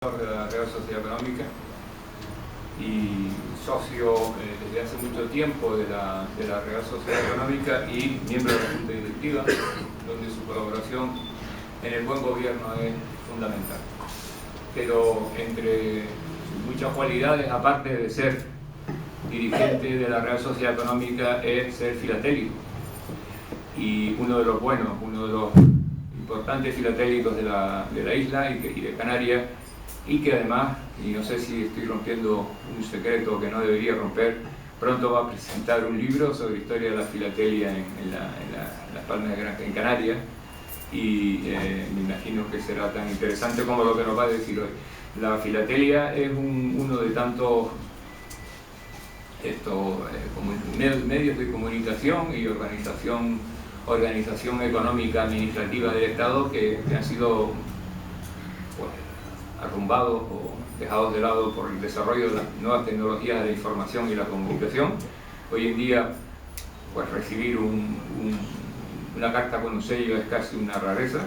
de la Real Sociedad Económica y socio desde hace mucho tiempo de la Real Sociedad Económica y miembro de la Junta Directiva, donde su colaboración en el buen gobierno es fundamental. Pero entre muchas cualidades, aparte de ser dirigente de la Real Sociedad Económica, es ser filatélico. Y uno de los buenos, uno de los importantes filatélicos de la isla y de Canarias, y que además, y no sé si estoy rompiendo un secreto que no debería romper, pronto va a presentar un libro sobre historia de la filatelia en las Palmas de Gran Canaria, y me imagino que será tan interesante como lo que nos va a decir hoy. La filatelia es uno de tantos medios de comunicación y organización económica administrativa del Estado que han sido arrumbados o dejados de lado por el desarrollo de las nuevas tecnologías de la información y la comunicación. Hoy en día, pues recibir una carta con un sello es casi una rareza.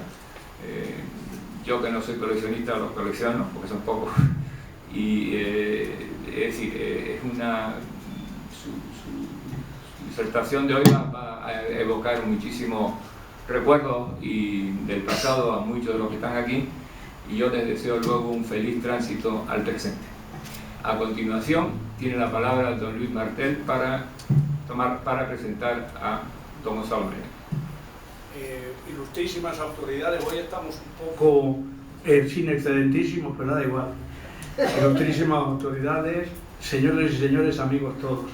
Yo, que no soy coleccionista, los colecciono porque son pocos. Y es decir, su disertación de hoy va a evocar muchísimos recuerdos del pasado a muchos de los que están aquí, y yo les deseo luego un feliz tránsito al presente. A continuación tiene la palabra don Luis Martel para presentar a don Gonzalo Melén. Ilustrísimas autoridades, hoy estamos un poco sin excelentísimos, pero da igual. Ilustrísimas autoridades, señores y señores, amigos todos.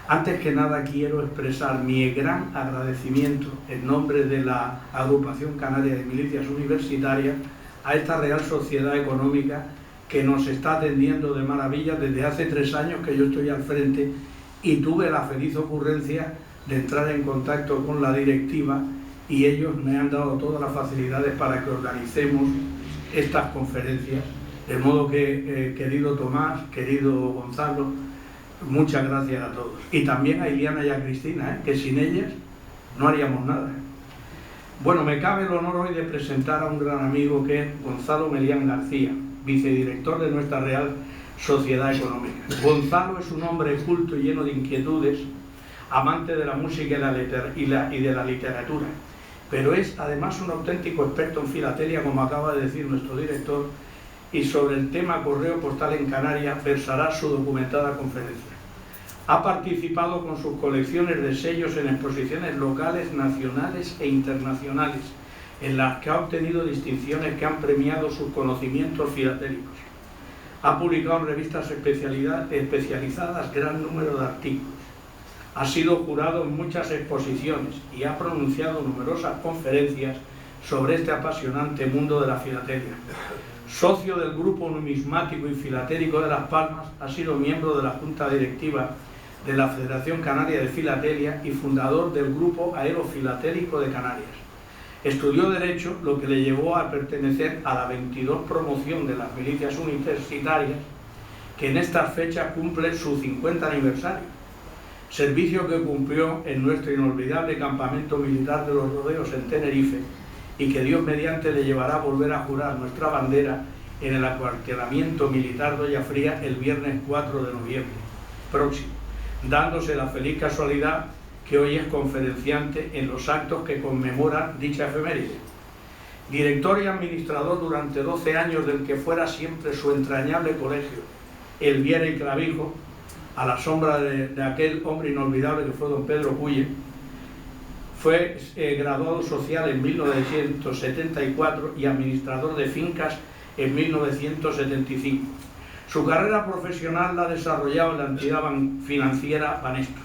Antes que nada quiero expresar mi gran agradecimiento en nombre de la Agrupación Canaria de Milicias Universitarias a esta Real Sociedad Económica que nos está atendiendo de maravilla desde hace 3 años que yo estoy al frente, y tuve la feliz ocurrencia de entrar en contacto con la directiva y ellos me han dado todas las facilidades para que organicemos estas conferencias. De modo que, querido Tomás, querido Gonzalo, muchas gracias a todos. Y también a Iliana y a Cristina, que sin ellas no haríamos nada. Bueno, me cabe el honor hoy de presentar a un gran amigo que es Gonzalo Melén García, vicedirector de nuestra Real Sociedad Económica. Gonzalo es un hombre culto y lleno de inquietudes, amante de la música y de la literatura, pero es además un auténtico experto en filatelia, como acaba de decir nuestro director, y sobre el tema correo postal en Canarias versará su documentada conferencia. Ha participado con sus colecciones de sellos en exposiciones locales, nacionales e internacionales, en las que ha obtenido distinciones que han premiado sus conocimientos filatélicos. Ha publicado en revistas especializadas gran número de artículos. Ha sido jurado en muchas exposiciones y ha pronunciado numerosas conferencias sobre este apasionante mundo de la filatelia. Socio del Grupo Numismático y Filatélico de Las Palmas, ha sido miembro de la Junta Directiva de la Federación Canaria de Filatelia y fundador del Grupo Aerofilatélico de Canarias. Estudió Derecho, lo que le llevó a pertenecer a la 22 promoción de las milicias universitarias, que en estas fechas cumple su 50 aniversario, servicio que cumplió en nuestro inolvidable campamento militar de los Rodeos en Tenerife, y que Dios mediante le llevará a volver a jurar nuestra bandera en el acuartelamiento militar de Ollafría el viernes 4 de noviembre próximo, dándose la feliz casualidad que hoy es conferenciante en los actos que conmemoran dicha efeméride. Director y administrador durante 12 años del que fuera siempre su entrañable colegio, el Viera y Clavijo, a la sombra de aquel hombre inolvidable que fue don Pedro Puye. Fue graduado social en 1974 y administrador de fincas en 1975. Su carrera profesional la ha desarrollado en la entidad financiera Banesto,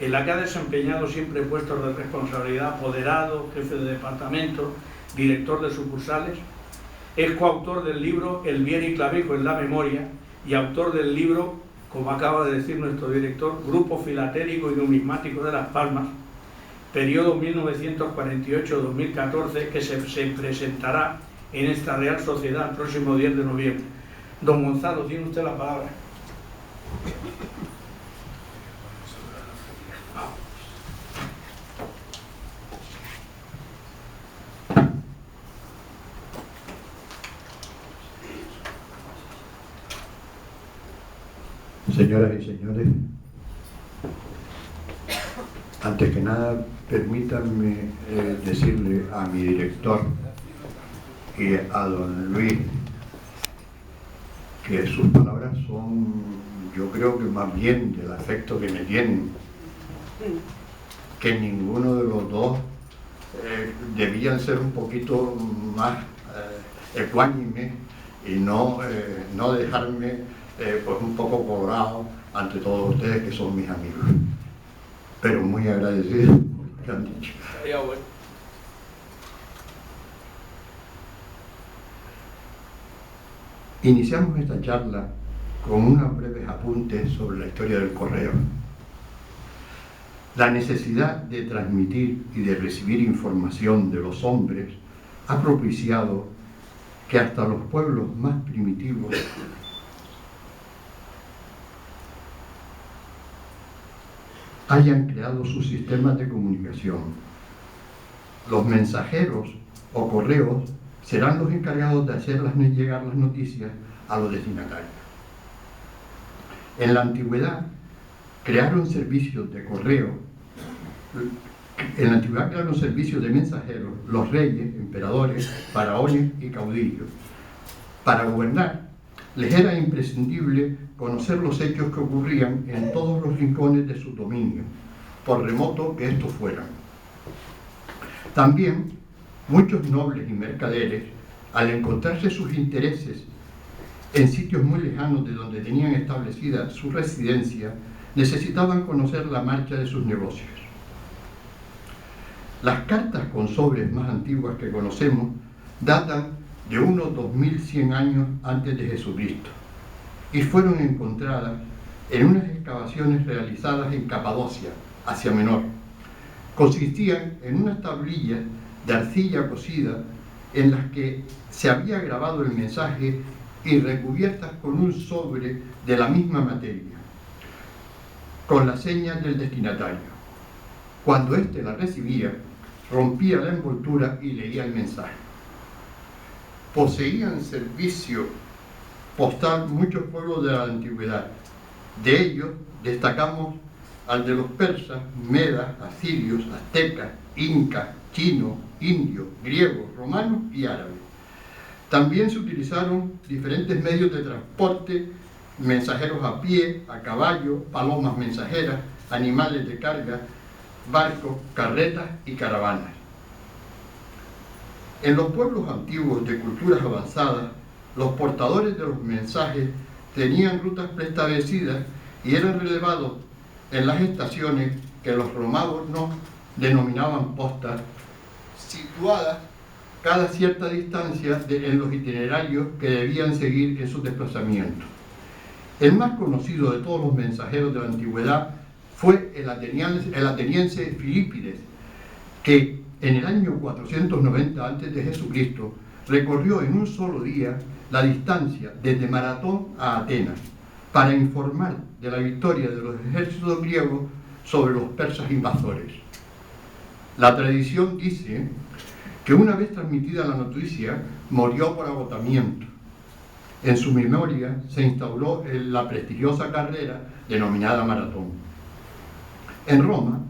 en la que ha desempeñado siempre puestos de responsabilidad: apoderado, jefe de departamento, director de sucursales. Es coautor del libro El Viera y Clavijo en la memoria y autor del libro, como acaba de decir nuestro director, Grupo Filatélico y Numismático de Las Palmas, periodo 1948-2014, que se presentará en esta Real Sociedad el próximo 10 de noviembre. Don Gonzalo, tiene usted la palabra. Señoras y señores, antes que nada, permítanme decirle a mi director y a don Luis que sus palabras son, yo creo que más bien del afecto que me tienen, que ninguno de los dos debían ser un poquito más ecuánimes y no dejarme pues un poco cobrado ante todos ustedes que son mis amigos, pero muy agradecido por lo que han dicho. Iniciamos esta charla con unos breves apuntes sobre la historia del correo. La necesidad de transmitir y de recibir información de los hombres ha propiciado que hasta los pueblos más primitivos hayan creado sus sistemas de comunicación. Los mensajeros o correos serán los encargados de hacerlas llegar las noticias a los destinatarios. En la antigüedad crearon servicios de correo. En la antigüedad crearon servicios de mensajeros los reyes, emperadores, faraones y caudillos. Para gobernar les era imprescindible conocer los hechos que ocurrían en todos los rincones de su dominio, por remoto que estos fueran. También muchos nobles y mercaderes, al encontrarse sus intereses en sitios muy lejanos de donde tenían establecida su residencia, necesitaban conocer la marcha de sus negocios. Las cartas con sobres más antiguas que conocemos datan de unos 2100 años antes de Jesucristo y fueron encontradas en unas excavaciones realizadas en Capadocia, Asia Menor. Consistían en unas tablillas de arcilla cocida en las que se había grabado el mensaje y recubiertas con un sobre de la misma materia, con las señas del destinatario. Cuando éste la recibía, rompía la envoltura y leía el mensaje. Poseían servicio postal muchos pueblos de la antigüedad. De ellos destacamos al de los persas, medas, asirios, aztecas, incas, chinos, indios, griegos, romanos y árabes. También se utilizaron diferentes medios de transporte, mensajeros a pie, a caballo, palomas mensajeras, animales de carga, barcos, carretas y caravanas. En los pueblos antiguos de culturas avanzadas, los portadores de los mensajes tenían rutas preestablecidas y eran relevados en las estaciones que los romanos denominaban postas, situadas cada cierta distancia en los itinerarios que debían seguir en sus desplazamientos. El más conocido de todos los mensajeros de la antigüedad fue el ateniense Filipides, que en el año 490 a.C. recorrió en un solo día la distancia desde Maratón a Atenas para informar de la victoria de los ejércitos griegos sobre los persas invasores. La tradición dice que una vez transmitida la noticia, murió por agotamiento. En su memoria se instauró la prestigiosa carrera denominada Maratón. En Roma,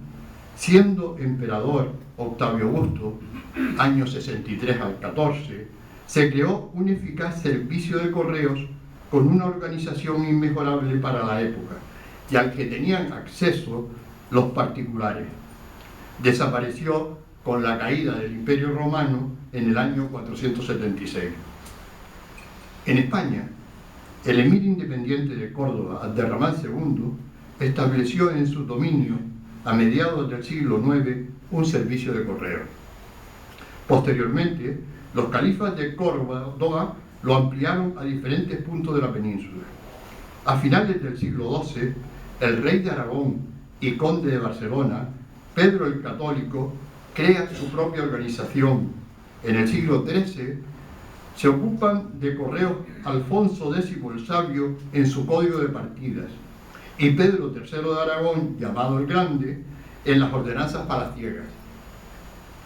siendo emperador Octavio Augusto, años 63 al 14, se creó un eficaz servicio de correos con una organización inmejorable para la época y al que tenían acceso los particulares. Desapareció con la caída del Imperio Romano en el año 476. En España, el emir independiente de Córdoba, Abderramán II, estableció en su dominio, a mediados del siglo IX, un servicio de correo. Posteriormente, los califas de Córdoba lo ampliaron a diferentes puntos de la península. A finales del siglo XII, el rey de Aragón y conde de Barcelona, Pedro el Católico, crea su propia organización. En el siglo XIII se ocupan de correos Alfonso X el Sabio en su código de partidas y Pedro III de Aragón, llamado el Grande, en las ordenanzas palaciegas.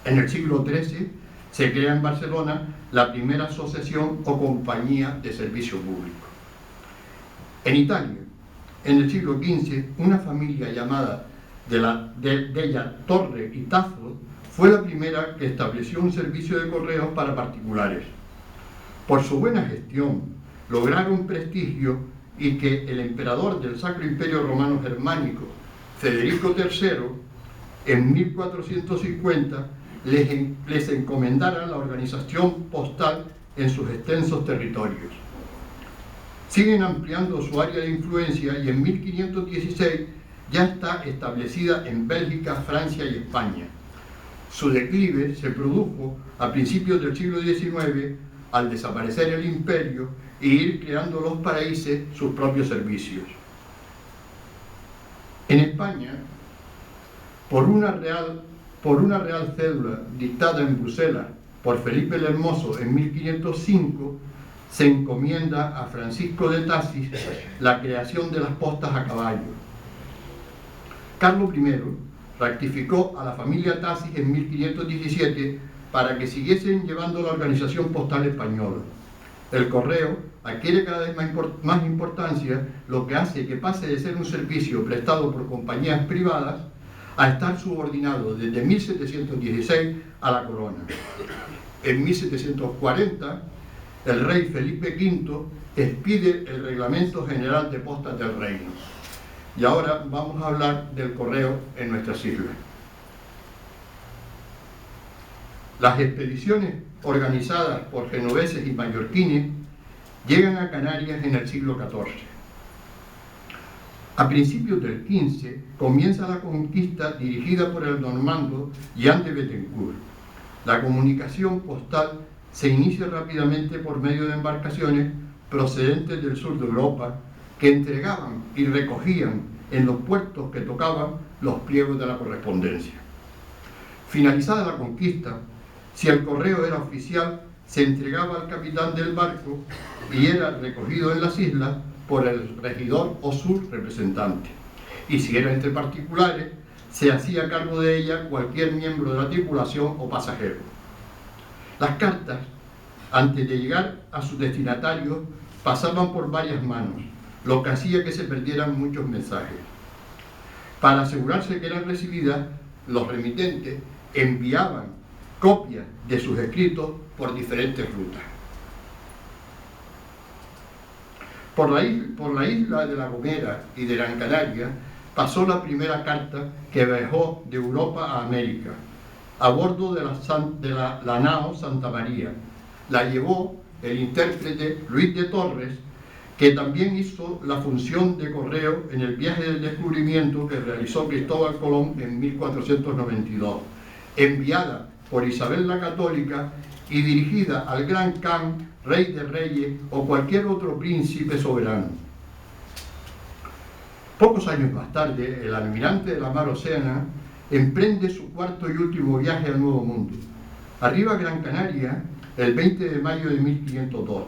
En el siglo XIII se crea en Barcelona la primera asociación o compañía de servicio público. En Italia, en el siglo XV, una familia llamada Della Torre y Tazo fue la primera que estableció un servicio de correos para particulares. Por su buena gestión, lograron prestigio y que el emperador del Sacro Imperio Romano Germánico, Federico III, en 1450 les encomendara la organización postal en sus extensos territorios. Siguen ampliando su área de influencia y en 1516 ya está establecida en Bélgica, Francia y España. Su declive se produjo a principios del siglo XIX al desaparecer el imperio e ir creando los países sus propios servicios. En España, por una real cédula dictada en Bruselas por Felipe el Hermoso en 1505, se encomienda a Francisco de Tasis la creación de las postas a caballo. Carlos I rectificó a la familia Tasis en 1517 para que siguiesen llevando la organización postal española. El correo adquiere cada vez más importancia, lo que hace que pase de ser un servicio prestado por compañías privadas a estar subordinado desde 1716 a la corona. En 1740, el rey Felipe V expide el Reglamento General de Postas del Reino. Y ahora vamos a hablar del correo en nuestras islas. Las expediciones organizadas por genoveses y mallorquines llegan a Canarias en el siglo XIV. A principios del XV comienza la conquista dirigida por el normando Jean de Bettencourt. La comunicación postal se inicia rápidamente por medio de embarcaciones procedentes del sur de Europa que entregaban y recogían en los puertos que tocaban los pliegos de la correspondencia. Finalizada la conquista, si el correo era oficial, se entregaba al capitán del barco y era recogido en las islas por el regidor o su representante. Y si era entre particulares, se hacía cargo de ella cualquier miembro de la tripulación o pasajero. Las cartas, antes de llegar a sus destinatarios, pasaban por varias manos, lo que hacía que se perdieran muchos mensajes. Para asegurarse que eran recibidas, los remitentes enviaban copias de sus escritos por diferentes rutas. Por la isla de La Gomera y de Gran Canaria pasó la primera carta que viajó de Europa a América, a bordo de la nao Santa María. La llevó el intérprete Luis de Torres, que también hizo la función de correo en el viaje del descubrimiento que realizó Cristóbal Colón en 1492, enviada por Isabel la Católica y dirigida al Gran Khan, rey de reyes o cualquier otro príncipe soberano. Pocos años más tarde, el almirante de la mar Océana emprende su cuarto y último viaje al Nuevo Mundo. Arriba a Gran Canaria el 20 de mayo de 1502.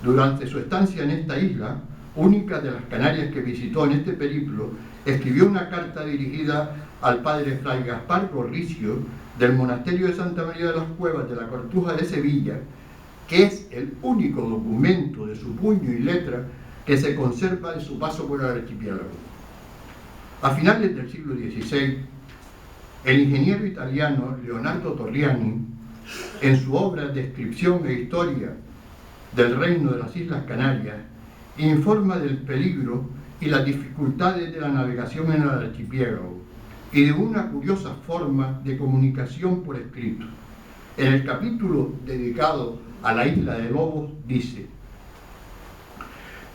Durante su estancia en esta isla, única de las Canarias que visitó en este periplo, escribió una carta dirigida al padre Fray Gaspar Corricio del monasterio de Santa María de las Cuevas de la Cartuja de Sevilla, que es el único documento de su puño y letra que se conserva de su paso por el archipiélago. A finales del siglo XVI, el ingeniero italiano Leonardo Torriani, en su obra Descripción e Historia del Reino de las Islas Canarias, informa del peligro y las dificultades de la navegación en el archipiélago y de una curiosa forma de comunicación por escrito. En el capítulo dedicado a la isla de Lobos dice: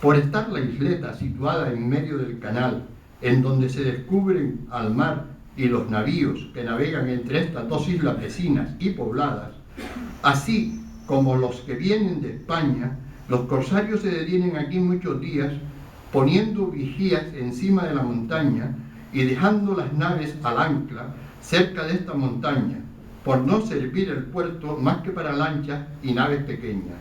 por estar la isleta situada en medio del canal, en donde se descubren al mar y los navíos que navegan entre estas dos islas vecinas y pobladas, así como los que vienen de España, los corsarios se detienen aquí muchos días, poniendo vigías encima de la montaña y dejando las naves al ancla cerca de esta montaña, por no servir el puerto más que para lanchas y naves pequeñas.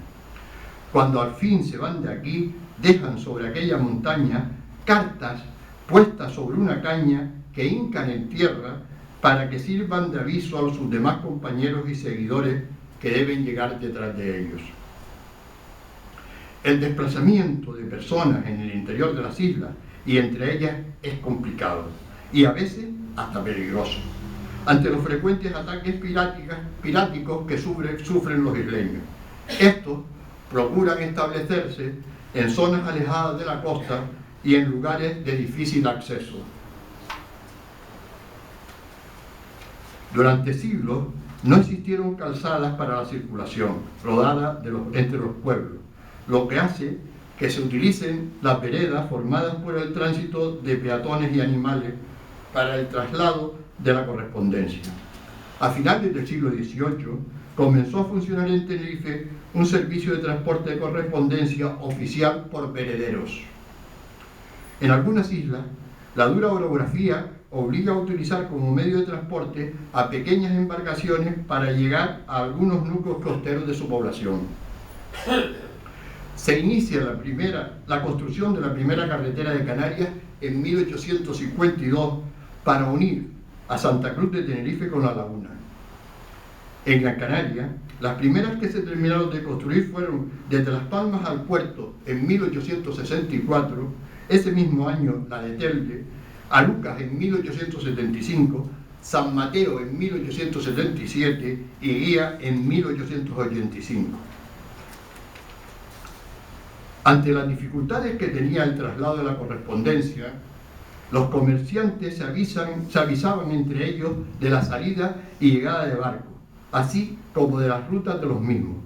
Cuando al fin se van de aquí, dejan sobre aquella montaña cartas puestas sobre una caña que hincan en tierra para que sirvan de aviso a sus demás compañeros y seguidores que deben llegar detrás de ellos. El desplazamiento de personas en el interior de las islas y entre ellas es complicado y a veces hasta peligroso, ante los frecuentes ataques piráticos que sufren los isleños. Estos procuran establecerse en zonas alejadas de la costa y en lugares de difícil acceso. Durante siglos no existieron calzadas para la circulación rodada entre los pueblos, lo que hace que se utilicen las veredas formadas por el tránsito de peatones y animales para el traslado de la correspondencia. A finales del siglo XVIII comenzó a funcionar en Tenerife un servicio de transporte de correspondencia oficial por verederos. En algunas islas, la dura orografía obliga a utilizar como medio de transporte a pequeñas embarcaciones para llegar a algunos núcleos costeros de su población. Se inicia la construcción de la primera carretera de Canarias en 1852 para unir a Santa Cruz de Tenerife con La Laguna. En Gran Canaria, las primeras que se terminaron de construir fueron desde Las Palmas al puerto en 1864, ese mismo año la de Telde, Alucas en 1875, San Mateo en 1877 y Guía en 1885. Ante las dificultades que tenía el traslado de la correspondencia, los comerciantes se avisaban entre ellos de la salida y llegada de barcos, así como de las rutas de los mismos.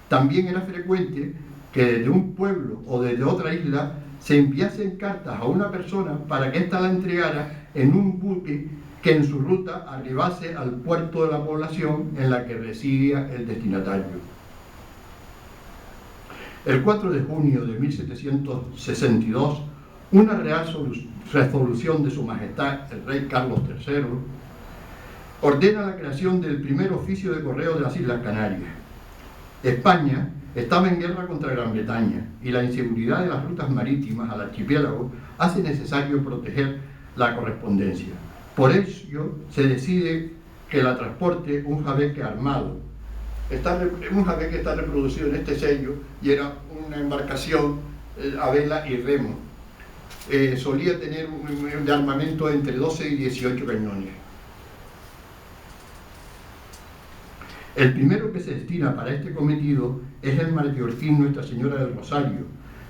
También era frecuente que desde un pueblo o desde otra isla se enviasen cartas a una persona para que ésta la entregara en un buque que en su ruta arribase al puerto de la población en la que residía el destinatario. El 4 de junio de 1762, una real resolución de Su Majestad el Rey Carlos III ordena la creación del primer oficio de correo de las Islas Canarias. España estaba en guerra contra Gran Bretaña y la inseguridad de las rutas marítimas al archipiélago hace necesario proteger la correspondencia. Por ello se decide que la transporte un jabeque armado. Un jabeque está reproducido en este sello y era una embarcación a vela y remo. Solía tener un de armamento entre 12 y 18 cañones. El primero que se destina para este cometido es el Mallorquín Nuestra Señora del Rosario,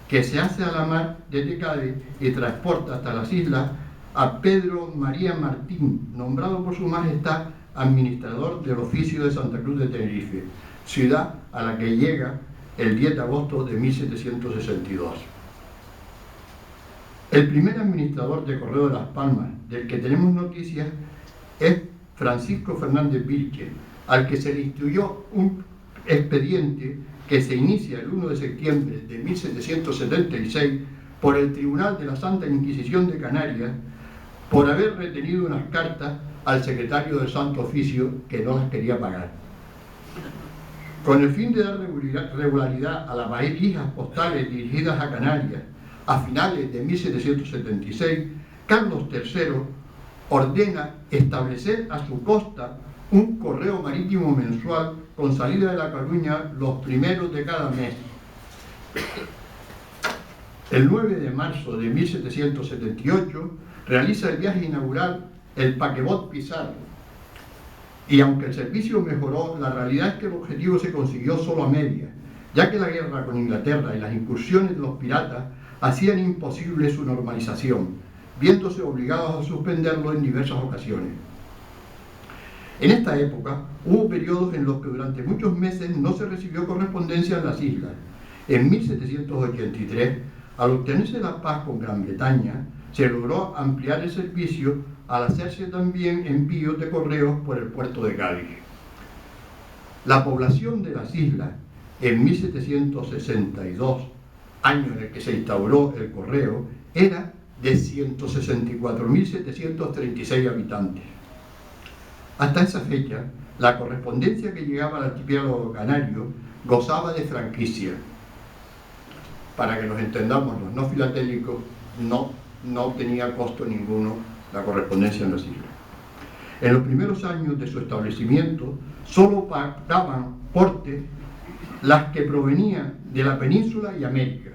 que se hace a la mar desde Cádiz y transporta hasta las islas a Pedro María Martín, nombrado por Su Majestad administrador del oficio de Santa Cruz de Tenerife, ciudad a la que llega el 10 de agosto de 1762. El primer administrador de Correo de Las Palmas del que tenemos noticias es Francisco Fernández Vilche, al que se le instruyó un expediente que se inicia el 1 de septiembre de 1776 por el Tribunal de la Santa Inquisición de Canarias por haber retenido unas cartas al secretario del Santo Oficio que no las quería pagar. Con el fin de dar regularidad a las valijas postales dirigidas a Canarias, a finales de 1776, Carlos III ordena establecer a su costa un correo marítimo mensual con salida de La Coruña los primeros de cada mes. El 9 de marzo de 1778 realiza el viaje inaugural el paquebot Pizarro. Y aunque el servicio mejoró, la realidad es que el objetivo se consiguió solo a medias, ya que la guerra con Inglaterra y las incursiones de los piratas hacían imposible su normalización, viéndose obligados a suspenderlo en diversas ocasiones. En esta época hubo periodos en los que durante muchos meses no se recibió correspondencia en las islas. En 1783, al obtenerse la paz con Gran Bretaña, se logró ampliar el servicio al hacerse también envíos de correos por el puerto de Cádiz. La población de las islas en 1762, año en el que se instauró el correo, era de 164.736 habitantes. Hasta esa fecha, la correspondencia que llegaba al archipiélago canario gozaba de franquicia. Para que nos entendamos, los no filatélicos no tenía costo ninguno la correspondencia en las islas. En los primeros años de su establecimiento, solo pagaban porte las que provenían de la península y América.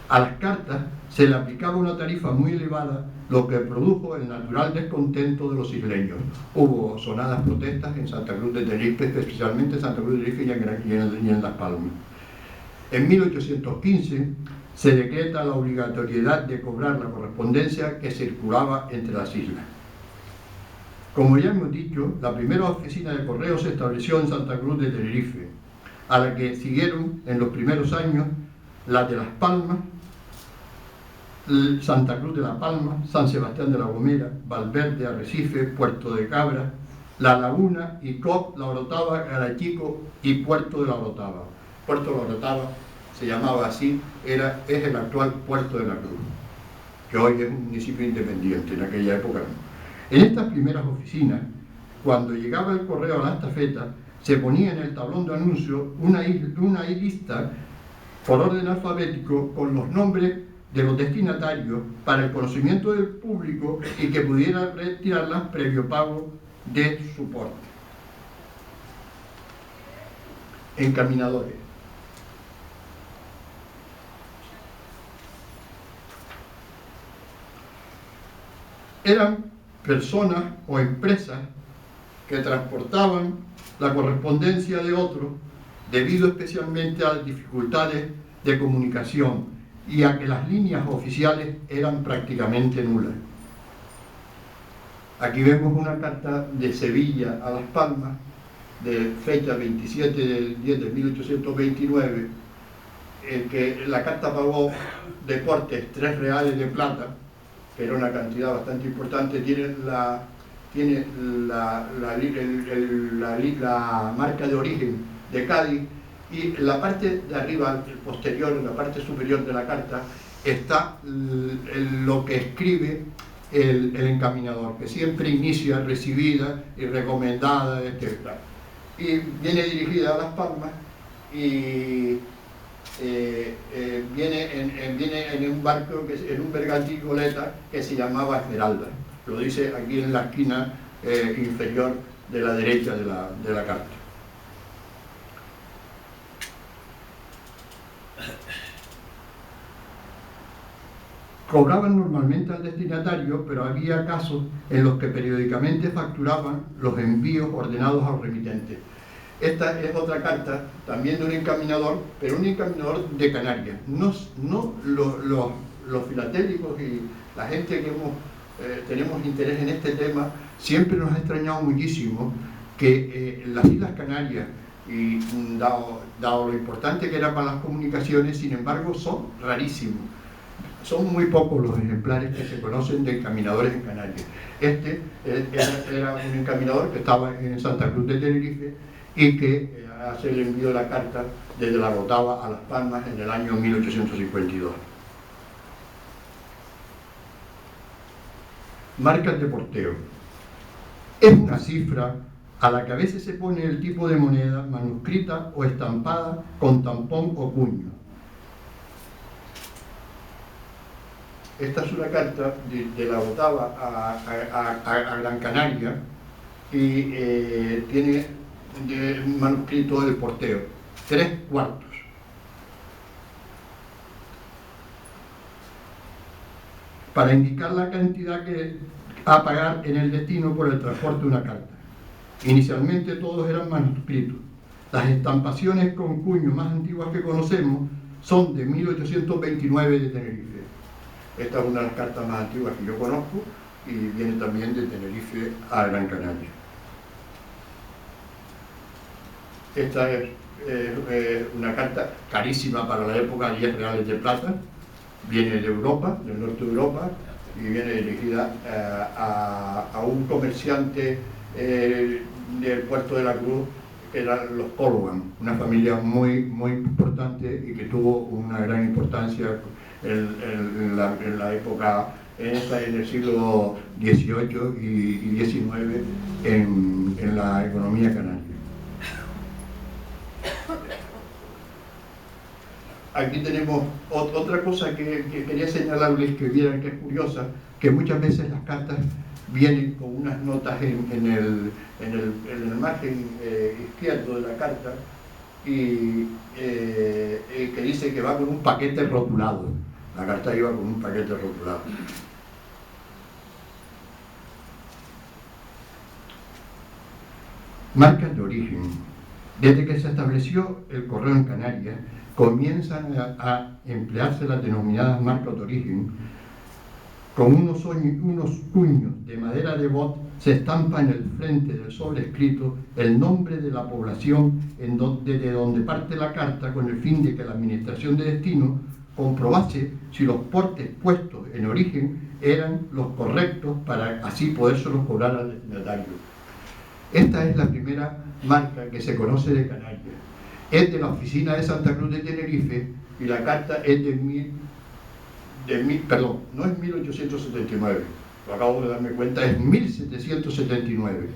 A las cartas se le aplicaba una tarifa muy elevada, lo que produjo el natural descontento de los isleños. Hubo sonadas protestas en Santa Cruz de Tenerife, especialmente en Santa Cruz de Tenerife y en Las Palmas. En 1815 se decreta la obligatoriedad de cobrar la correspondencia que circulaba entre las islas. Como ya hemos dicho, la primera oficina de correo se estableció en Santa Cruz de Tenerife, a la que siguieron en los primeros años las de Las Palmas, Santa Cruz de la Palma, San Sebastián de la Gomera, Valverde, Arrecife, Puerto de Cabra, La Laguna, Icop, La Orotava, Garachico y Puerto de la Orotava. Puerto de la Orotava se llamaba así, es el actual Puerto de la Cruz, que hoy es un municipio independiente, en aquella época no. En estas primeras oficinas, cuando llegaba el correo a la estafeta, se ponía en el tablón de anuncios una lista por orden alfabético con los nombres de los destinatarios para el conocimiento del público y que pudiera retirarlas previo pago de su porte. Encaminadores. Eran personas o empresas que transportaban la correspondencia de otros debido especialmente a las dificultades de comunicación y a que las líneas oficiales eran prácticamente nulas. Aquí vemos una carta de Sevilla a Las Palmas, de fecha 27 del 10 de 1829, en que la carta pagó de portes 3 reales de plata, que era una cantidad bastante importante. Tiene la marca de origen de Cádiz, y en la parte de arriba, el posterior, en la parte superior de la carta, está lo que escribe el encaminador, que siempre inicia recibida y recomendada, etc. Y viene dirigida a Las Palmas y viene en un barco, en un bergantín goleta que se llamaba Esmeralda. Lo dice aquí en la esquina inferior de la derecha de la carta. Cobraban normalmente al destinatario, pero había casos en los que periódicamente facturaban los envíos ordenados a los remitentes. Esta es otra carta, también de un encaminador, pero un encaminador de Canarias. No los filatélicos y la gente que tenemos interés en este tema, siempre nos ha extrañado muchísimo que las Islas Canarias, y dado lo importante que era para las comunicaciones, sin embargo son rarísimos. Son muy pocos los ejemplares que se conocen de encaminadores en Canarias. Este era un encaminador que estaba en Santa Cruz de Tenerife y que hace el envío de la carta desde La Orotava a Las Palmas en el año 1852. Marcas de porteo. Es una cifra a la que a veces se pone el tipo de moneda manuscrita o estampada con tampón o puño. Esta es una carta de La Orotava a Gran Canaria y tiene manuscrito el porteo, 3/4. Para indicar la cantidad a pagar en el destino por el transporte de una carta. Inicialmente todos eran manuscritos. Las estampaciones con cuño más antiguas que conocemos son de 1829 de Tenerife. Esta es una de las cartas más antiguas que yo conozco y viene también de Tenerife a Gran Canaria. Esta es una carta carísima para la época, 10 reales de plata. Viene de Europa, del norte de Europa, y viene dirigida a un comerciante del Puerto de la Cruz, que eran los Colgan, una familia muy, muy importante y que tuvo una gran importancia en la época, en el siglo XVIII y XIX en la economía canaria. Aquí tenemos otra cosa que quería señalarles, que vieran que es curiosa, que muchas veces las cartas vienen con unas notas en el margen izquierdo de la carta, y que dice que va con un paquete rotulado. La carta iba con un paquete rotulado. Marcas de origen. Desde que se estableció el correo en Canarias, comienzan a emplearse las denominadas marcas de origen. Con unos puños de madera de bot se estampa en el frente del sobrescrito el nombre de la población desde donde parte la carta, con el fin de que la administración de destino comprobase si los portes puestos en origen eran los correctos para así podérselos cobrar al destinatario. Esta es la primera marca que se conoce de Canarias. Es de la oficina de Santa Cruz de Tenerife y la carta es no es 1879, lo acabo de darme cuenta, es 1779.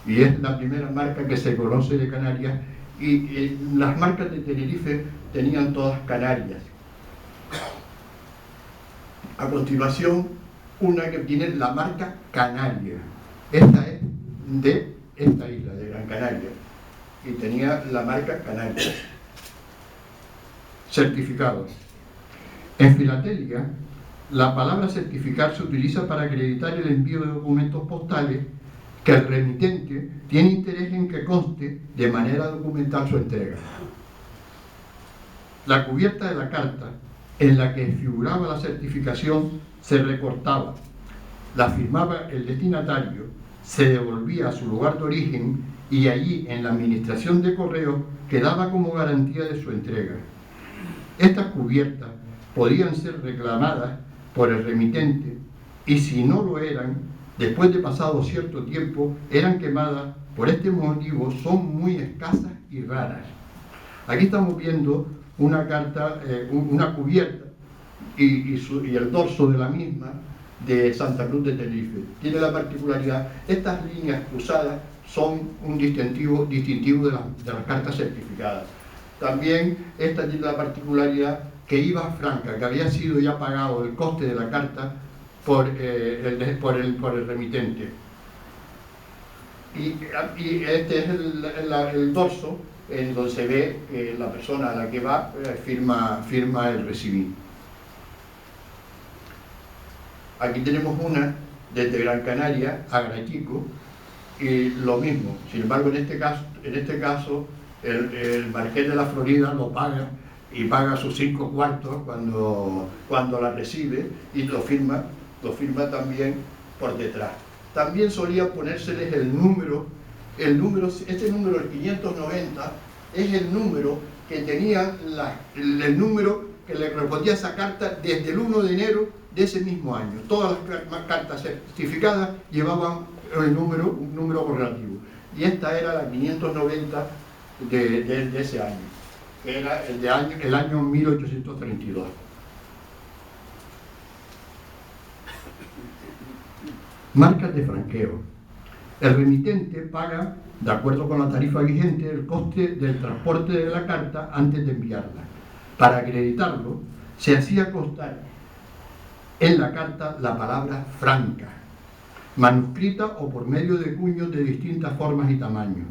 Y es la primera marca que se conoce de Canarias, y las marcas de Tenerife tenían todas Canarias. A continuación, una que tiene la marca Canaria. Esta es de esta isla, de Gran Canaria, y tenía la marca Canaria. Certificados. En filatelia, la palabra certificar se utiliza para acreditar el envío de documentos postales que el remitente tiene interés en que conste de manera documental su entrega. La cubierta de la carta en la que figuraba la certificación se recortaba, la firmaba el destinatario, se devolvía a su lugar de origen y allí en la administración de correos quedaba como garantía de su entrega. Estas cubiertas podían ser reclamadas por el remitente y si no lo eran, después de pasado cierto tiempo, eran quemadas. Por este motivo son muy escasas y raras. Aquí estamos viendo una carta, una cubierta y el dorso de la misma de Santa Cruz de Tenerife. Tiene la particularidad, estas líneas cruzadas son un distintivo de las cartas certificadas. También esta tiene la particularidad que IVA franca, que había sido ya pagado el coste de la carta por el remitente. Y este es el dorso en donde se ve que la persona a la que va firma el recibir. Aquí tenemos una desde Gran Canaria a Grachico y lo mismo. Sin embargo, en este caso el Marqués de la Florida lo paga y paga sus 5 cuartos cuando la recibe y lo firma también por detrás. También solía ponérseles el número, este número, el 590, es el número que tenía el número que le correspondía a esa carta desde el 1 de enero de ese mismo año. Todas las cartas certificadas llevaban un número correlativo. Y esta era la 590 de ese año, que era el año 1832. Marcas de franqueo. El remitente paga, de acuerdo con la tarifa vigente, el coste del transporte de la carta antes de enviarla. Para acreditarlo, se hacía constar en la carta la palabra franca, manuscrita o por medio de cuños de distintas formas y tamaños.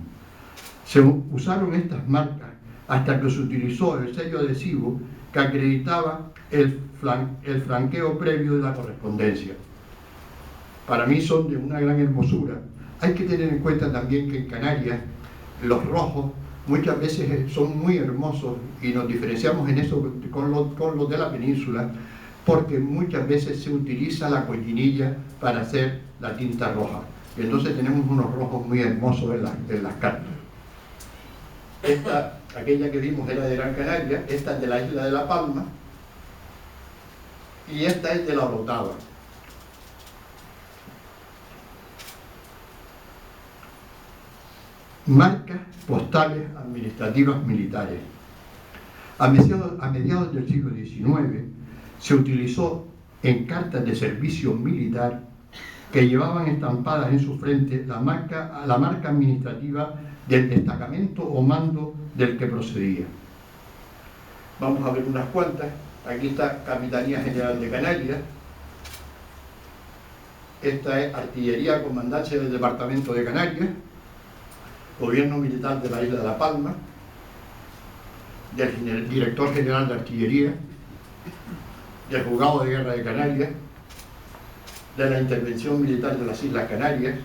Se usaron estas marcas hasta que se utilizó el sello adhesivo que acreditaba el franqueo previo de la correspondencia. Para mí son de una gran hermosura. Hay que tener en cuenta también que en Canarias los rojos muchas veces son muy hermosos y nos diferenciamos en eso con los de la península, porque muchas veces se utiliza la collinilla para hacer la tinta roja. Y entonces tenemos unos rojos muy hermosos en las cartas. Aquella que vimos era de Gran Canaria, esta es de la isla de La Palma y esta es de la Orotava. Marcas postales administrativas militares. A mediados del siglo XIX se utilizó en cartas de servicio militar que llevaban estampadas en su frente la marca administrativa del destacamento o mando del que procedía. Vamos a ver unas cuantas. Aquí está Capitanía General de Canarias. Esta es Artillería Comandancia del Departamento de Canarias. Gobierno Militar de la Isla de La Palma. del director general de artillería, del juzgado de guerra de Canarias, de la intervención militar de las Islas Canarias,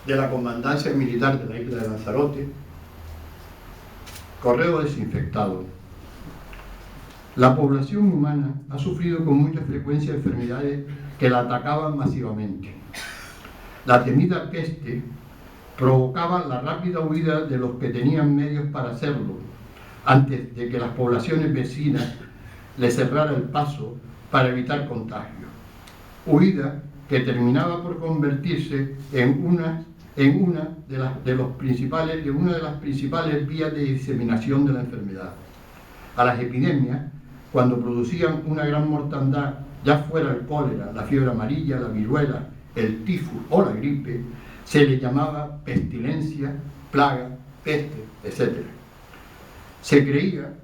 de la comandancia militar de la isla de Lanzarote. Correo desinfectado. La población humana ha sufrido con mucha frecuencia enfermedades que la atacaban masivamente. La temida peste provocaba la rápida huida de los que tenían medios para hacerlo, antes de que las poblaciones vecinas le cerrara el paso para evitar contagio. Huida que terminaba por convertirse en una de las principales vías de diseminación de la enfermedad. A las epidemias, cuando producían una gran mortandad, ya fuera el cólera, la fiebre amarilla, la viruela, el tifus o la gripe, se le llamaba pestilencia, plaga, peste, etc. Se creía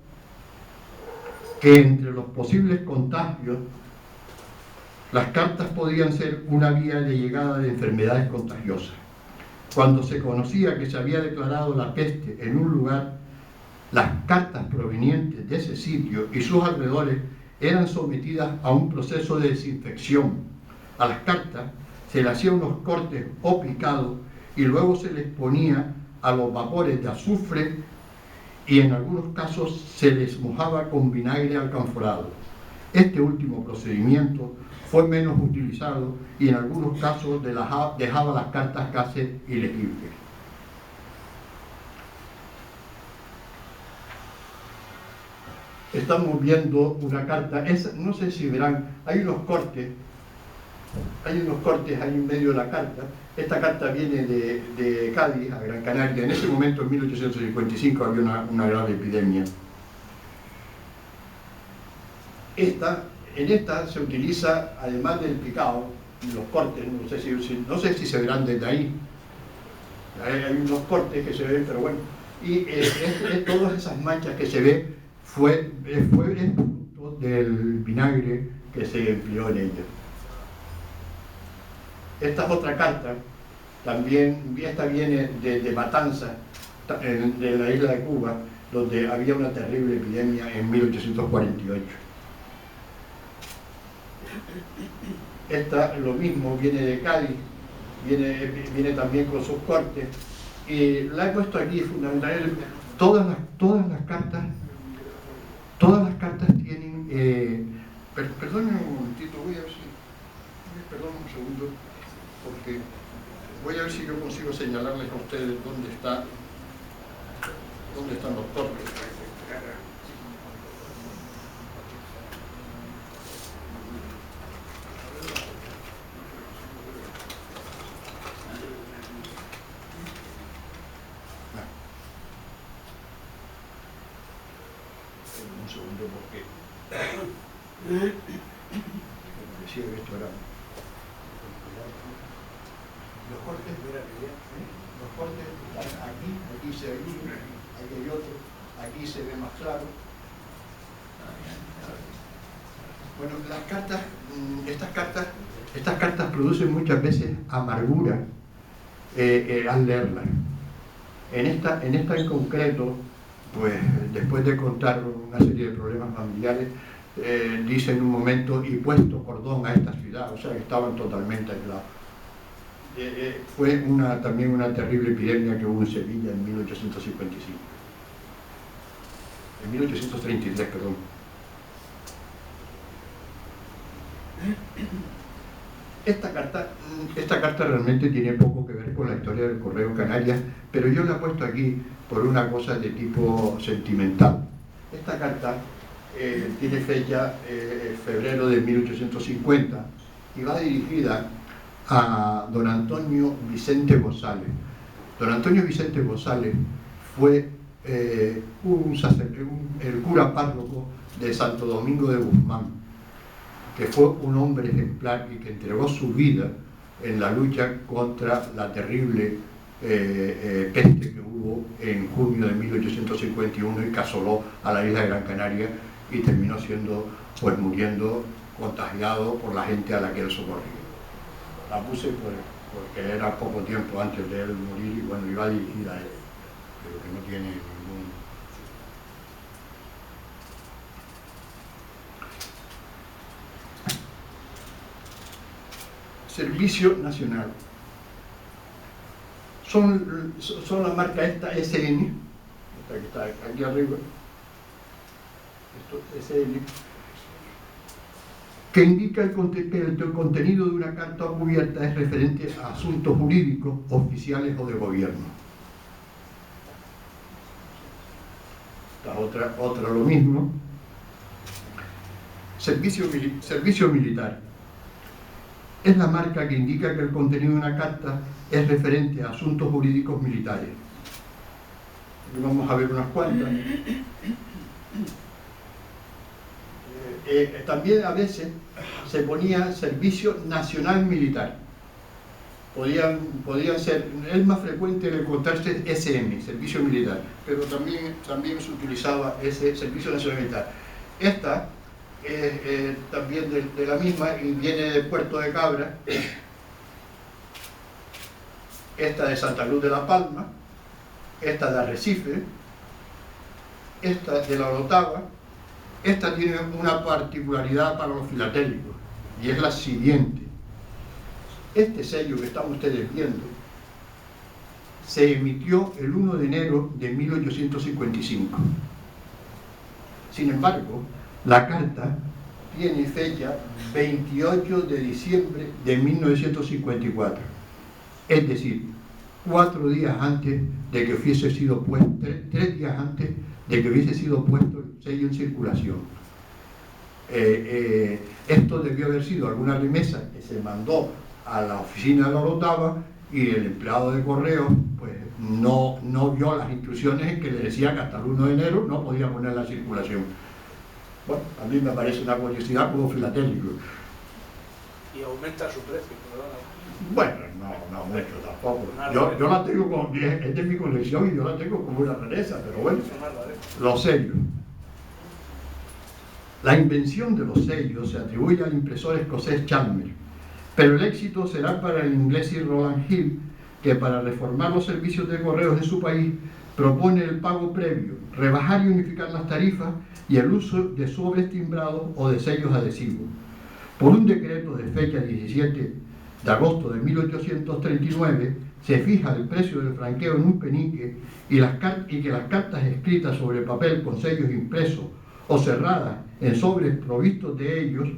que entre los posibles contagios, las cartas podían ser una vía de llegada de enfermedades contagiosas. Cuando se conocía que se había declarado la peste en un lugar, las cartas provenientes de ese sitio y sus alrededores eran sometidas a un proceso de desinfección. A las cartas se le hacían unos cortes o picados y luego se les ponía a los vapores de azufre y en algunos casos se les mojaba con vinagre alcanforado. Este último procedimiento fue menos utilizado y en algunos casos dejaba las cartas casi ilegibles. Estamos viendo una carta, no sé si verán, hay unos cortes ahí en medio de la carta. Esta carta viene de Cádiz a Gran Canaria. En ese momento, en 1855, había una grave epidemia. En esta se utiliza, además del picado, los cortes, no sé si se verán desde ahí. Hay unos cortes que se ven, pero bueno. Y todas esas manchas que se ven fue el producto del vinagre que se empleó en ella. Esta es otra carta, también, esta viene de Matanzas, de la isla de Cuba, donde había una terrible epidemia en 1848. Esta, lo mismo, viene de Cádiz, viene también con sus cortes, y la he puesto aquí fundamentalmente. Todas las cartas tienen, perdónenme un momentito, voy a ver si, perdón un segundo, porque voy a ver si yo consigo señalarles a ustedes dónde están los cortes. Un segundo porque me decía que esto era. Los cortes están aquí se ve uno, aquí hay otro, aquí se ve más claro. Bueno, estas cartas producen muchas veces amargura al leerlas. En esta en concreto, pues después de contar una serie de problemas familiares, dice en un momento, y puesto cordón a esta ciudad, o sea que estaban totalmente aislados. Fue también una terrible epidemia que hubo en Sevilla en 1855. En 1833, perdón. Esta carta realmente tiene poco que ver con la historia del Correo Canarias, pero yo la he puesto aquí por una cosa de tipo sentimental. Esta carta tiene fecha febrero de 1850 y va dirigida a don Antonio Vicente González. Don Antonio Vicente González fue el cura párroco de Santo Domingo de Guzmán, que fue un hombre ejemplar y que entregó su vida en la lucha contra la terrible peste que hubo en junio de 1851 y que asoló a la isla de Gran Canaria y terminó muriendo contagiado por la gente a la que él socorría. La puse porque era poco tiempo antes de él morir y bueno, iba dirigida a él, pero que no tiene Servicio Nacional. Son la marca esta SN, esta que está aquí arriba, esto SN, que indica que el contenido de una carta cubierta es referente a asuntos jurídicos, oficiales o de gobierno. Esta otra lo mismo. Servicio militar. Es la marca que indica que el contenido de una carta es referente a asuntos jurídicos militares. Aquí vamos a ver unas cuantas. También a veces se ponía Servicio Nacional Militar. Podían ser, es más frecuente el encontrarse SM, Servicio Militar, pero también se utilizaba ese Servicio Nacional Militar. Esta también de la misma y viene de Puerto de Cabra, esta de Santa Cruz de la Palma, esta de Arrecife, esta de la Orotava. Esta tiene una particularidad para los filatélicos y es la siguiente. Este sello que están ustedes viendo se emitió el 1 de enero de 1855. Sin embargo, la carta tiene fecha 28 de diciembre de 1954, es decir, 4 días antes de que hubiese sido puesto, 3 días antes de que hubiese sido puesto el sello en circulación. Esto debió haber sido alguna remesa que se mandó a la oficina de la Orotava y el empleado de correo pues no vio las instrucciones en que le decía que hasta el 1 de enero no podía poner la circulación. Bueno, a mí me parece una curiosidad como filatélico. Y aumenta su precio, ¿verdad? Bueno, no mucho tampoco. Yo la tengo como, es de mi colección y yo la tengo como una rareza, pero bueno, los sellos. La invención de los sellos se atribuye al impresor escocés Chalmers, pero el éxito será para el inglés Sir Rowland Hill, que para reformar los servicios de correos en su país propone el pago previo, rebajar y unificar las tarifas y el uso de sobres timbrados o de sellos adhesivos. Por un decreto de fecha 17 de agosto de 1839 se fija el precio del franqueo en un penique y que las cartas escritas sobre papel con sellos impresos o cerradas en sobres provistos de ellos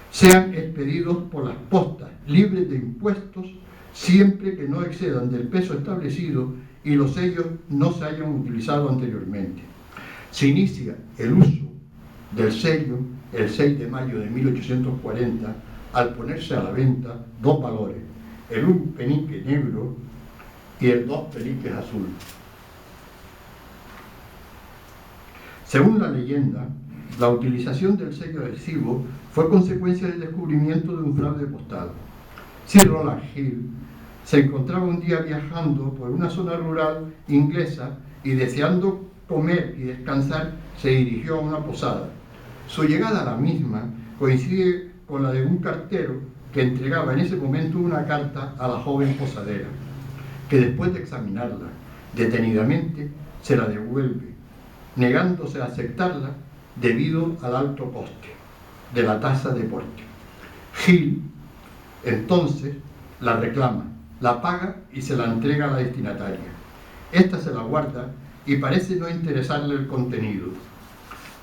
sean expedidos por las postas libres de impuestos siempre que no excedan del peso establecido y los sellos no se hayan utilizado anteriormente. Se inicia el uso del sello el 6 de mayo de 1840 al ponerse a la venta 2 valores, el 1 penique negro y el 2 peniques azul. Según la leyenda, la utilización del sello adhesivo fue consecuencia del descubrimiento de un fraude postal. Sir Rowland Hill se encontraba un día viajando por una zona rural inglesa y deseando comer y descansar se dirigió a una posada. Su llegada a la misma coincide con la de un cartero que entregaba en ese momento una carta a la joven posadera, que después de examinarla detenidamente se la devuelve, negándose a aceptarla debido al alto coste de la tasa de porte. Hill entonces la reclama, la paga y se la entrega a la destinataria. Esta se la guarda y parece no interesarle el contenido.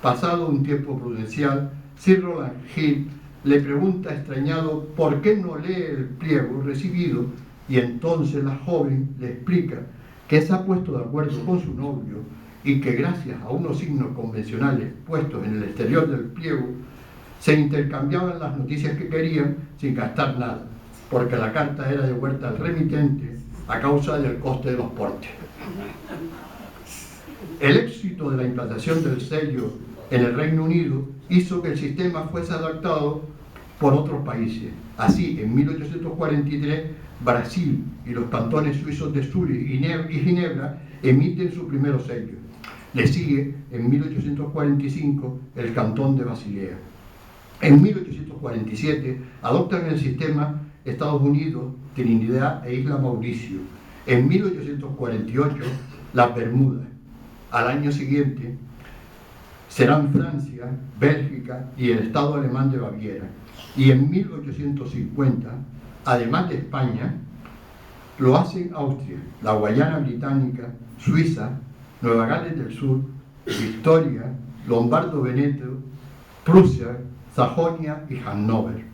Pasado un tiempo prudencial, Sir Rowland Hill le pregunta extrañado por qué no lee el pliego recibido y entonces la joven le explica que se ha puesto de acuerdo con su novio y que gracias a unos signos convencionales puestos en el exterior del pliego se intercambiaban las noticias que querían sin gastar nada, porque la carta era devuelta al remitente a causa del coste de los portes. El éxito de la implantación del sello en el Reino Unido hizo que el sistema fuese adaptado por otros países. Así, en 1843, Brasil y los cantones suizos de Zúrich y Ginebra emiten su primer sello. Le sigue, en 1845, el cantón de Basilea. En 1847 adoptan el sistema Estados Unidos, Trinidad e Isla Mauricio. En 1848, las Bermudas. Al año siguiente serán Francia, Bélgica y el Estado alemán de Baviera. Y en 1850 además de España, lo hacen Austria, la Guayana Británica, Suiza, Nueva Gales del Sur, Victoria, Lombardo-Veneto, Prusia, Sajonia y Hannover.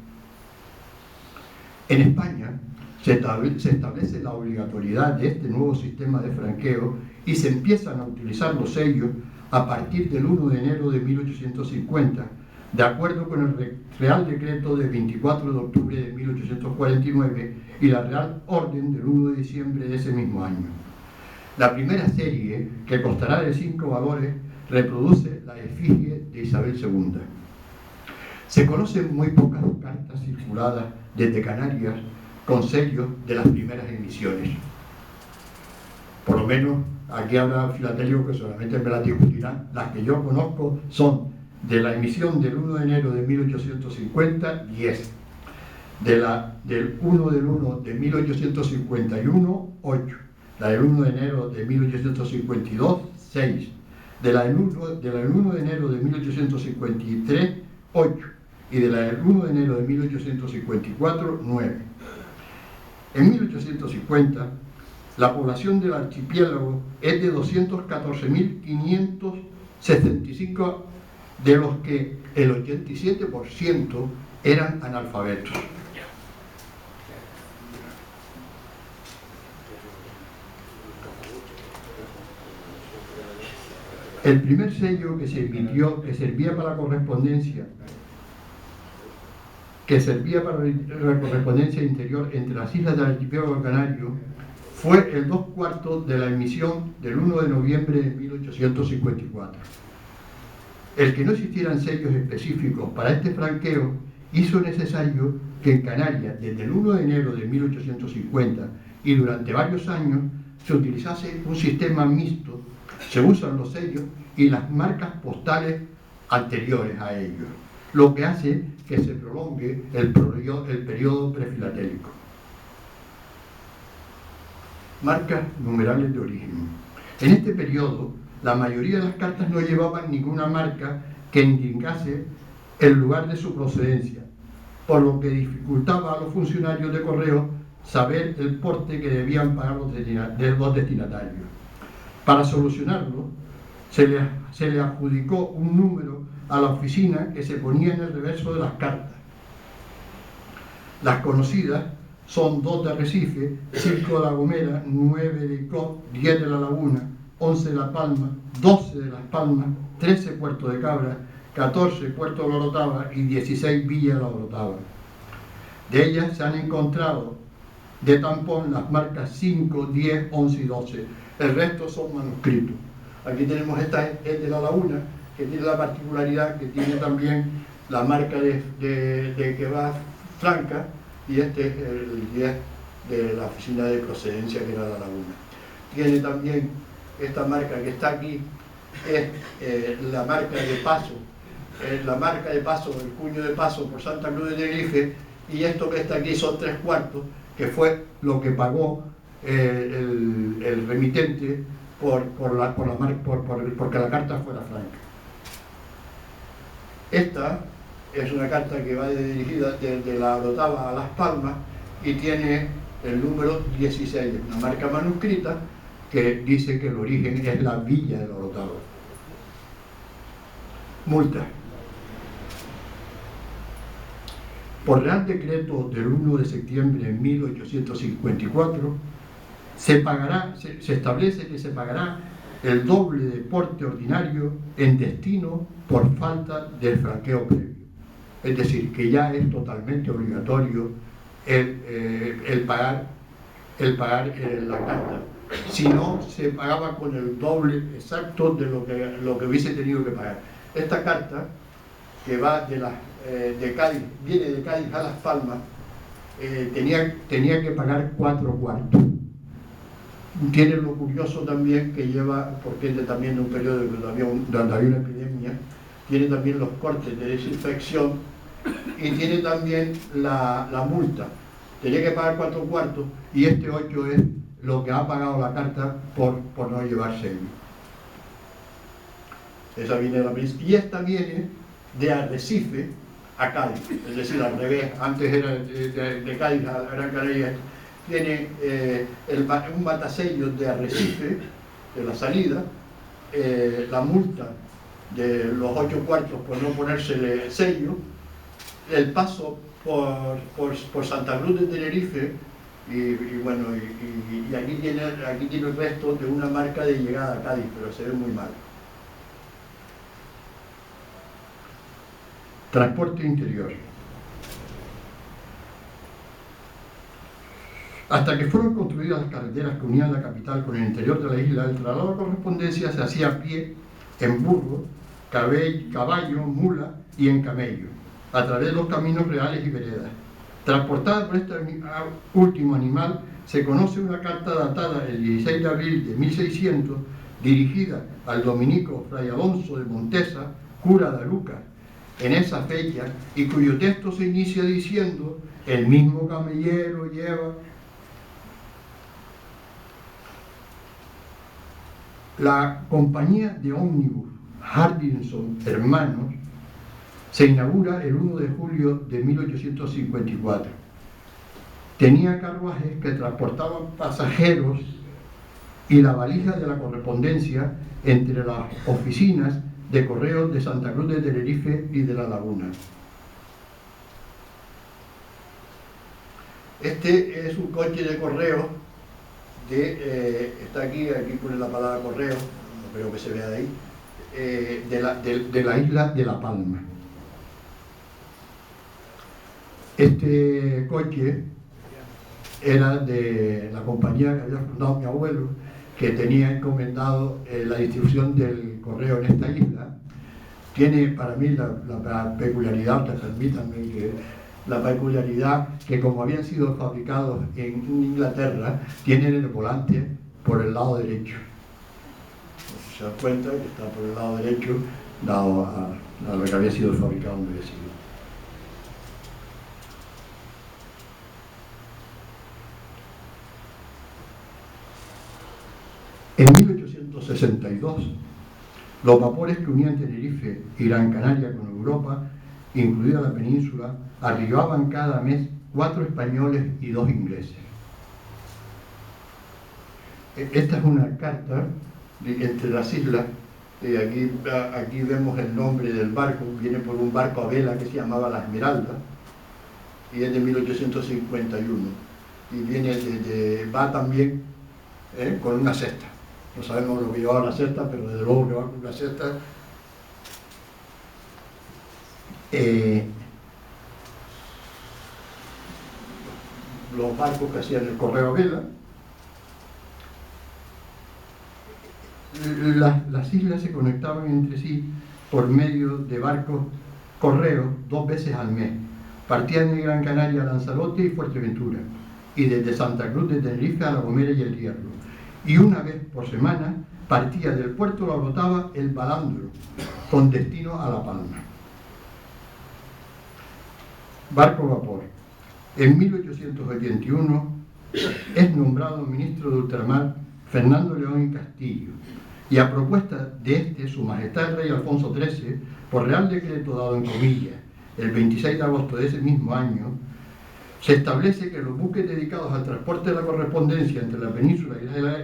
En España se establece la obligatoriedad de este nuevo sistema de franqueo y se empiezan a utilizar los sellos a partir del 1 de enero de 1850, de acuerdo con el Real Decreto del 24 de octubre de 1849 y la Real Orden del 1 de diciembre de ese mismo año. La primera serie, que constará de 5 valores, reproduce la efigie de Isabel II. Se conocen muy pocas cartas circuladas desde Canarias con sellos de las primeras emisiones. Por lo menos aquí habrá filatélicos que solamente me las discutirán. Las que yo conozco son de la emisión del 1 de enero de 1850, 10. Del 1 del 1 de 1851, 8. La del 1 de enero de 1852, 6. De la del 1 de enero de 1853, 8. Y de la del 1 de enero de 1854, 9. En 1850, la población del archipiélago es de 214.575, de los que el 87% eran analfabetos. El primer sello que se emitió, que servía para la correspondencia interior entre las islas del archipiélago canario, fue el 2/4 de la emisión del 1 de noviembre de 1854. El que no existieran sellos específicos para este franqueo hizo necesario que en Canarias, desde el 1 de enero de 1850 y durante varios años, se utilizase un sistema mixto. Se usan los sellos y las marcas postales anteriores a ellos, lo que hace que se prolongue el periodo prefilatélico. Marcas numerales de origen. En este periodo, la mayoría de las cartas no llevaban ninguna marca que indicase el lugar de su procedencia, por lo que dificultaba a los funcionarios de correo saber el porte que debían pagar los destinatarios. Para solucionarlo, se le adjudicó un número a la oficina que se ponía en el reverso de las cartas. Las conocidas son 2 de Arrecife, 5 de La Gomera, 9 de Icod, 10 de La Laguna, 11 de La Palma, 12 de Las Palmas, 13 Puerto de Cabra, 14 Puerto de la Orotava y 16 Villa de la Orotava. De ellas se han encontrado de tampón las marcas 5, 10, 11 y 12. El resto son manuscritos. Aquí tenemos esta es de La Laguna, que tiene la particularidad que tiene también la marca de que va franca, y este es el 10 de la oficina de procedencia que era La Laguna. Tiene también esta marca que está aquí, es la marca de paso, el cuño de paso por Santa Cruz de Tenerife, y esto que está aquí son 3/4, que fue lo que pagó el remitente porque la carta fuera franca. Esta es una carta que va dirigida desde La Orotava a Las Palmas y tiene el número 16, una marca manuscrita que dice que el origen es la Villa de La Orotava. Multa. Por Real Decreto del 1 de septiembre de 1854, se establece que se pagará el doble de porte ordinario en destino por falta del franqueo previo. Es decir, que ya es totalmente obligatorio el pagar la carta. Si no, se pagaba con el doble exacto de lo que hubiese tenido que pagar. Esta carta, que va de Cádiz, viene de Cádiz a Las Palmas, tenía que pagar 4/4. Tiene lo curioso también que lleva, porque es también de un periodo donde había una epidemia, tiene también los cortes de desinfección y tiene también la multa. Tenía que pagar 4/4 y este 8 es lo que ha pagado la carta por no llevar sello. Esa viene de la misma. Y esta viene de Arrecife, a Cádiz, es decir, al revés, antes era de Cádiz a Gran Canaria. Tiene un matasello de Arrecife, de la salida, la multa de los 8 cuartos por no ponérsele sello, el paso por Santa Cruz de Tenerife, y bueno, y aquí tiene el resto de una marca de llegada a Cádiz, pero se ve muy mal. Transporte interior. Hasta que fueron construidas las carreteras que unían la capital con el interior de la isla, el traslado de correspondencia se hacía a pie, en burro, caballo, mula y en camello, a través de los caminos reales y veredas. Transportada por este último animal, se conoce una carta datada el 16 de abril de 1600, dirigida al dominico Fray Alonso de Montesa, cura de Aruca, en esa fecha, y cuyo texto se inicia diciendo: el mismo camellero lleva. La compañía de ómnibus Hardinson Hermanos se inaugura el 1 de julio de 1854. Tenía carruajes que transportaban pasajeros y la valija de la correspondencia entre las oficinas de correos de Santa Cruz de Tenerife y de La Laguna. Este es un coche de correo está aquí pone la palabra correo, no creo que se vea de ahí, de la isla de La Palma. Este coche era de la compañía que había fundado mi abuelo, que tenía encomendado la distribución del correo en esta isla. Tiene para mí la peculiaridad, permítanme que la peculiaridad que, como habían sido fabricados en Inglaterra, tienen el volante por el lado derecho. Se dan cuenta que está por el lado derecho, dado a lo que había sido fabricado donde había sido. En 1862, los vapores que unían Tenerife y Gran Canaria con Europa, incluida la península, arribaban cada mes 4 españoles y 2 ingleses. Esta es una carta entre las islas. Aquí vemos el nombre del barco, viene por un barco a vela que se llamaba La Esmeralda, y es de 1851, y va también con una cesta. No sabemos lo que llevaba la cesta, pero desde luego que va con una cesta. Los barcos que hacían el correo a vela. Las islas se conectaban entre sí por medio de barcos correos 2 veces al mes. Partían de Gran Canaria a Lanzarote y Fuerteventura, y desde Santa Cruz de Tenerife a La Gomera y El Hierro. Y una vez por semana partía del puerto La Botava el Balandro, con destino a La Palma. Barco vapor. En 1881 es nombrado ministro de Ultramar Fernando León y Castillo, y a propuesta de Su Majestad el Rey Alfonso XIII, por Real Decreto dado en comillas, el 26 de agosto de ese mismo año, se establece que los buques dedicados al transporte de la correspondencia entre la península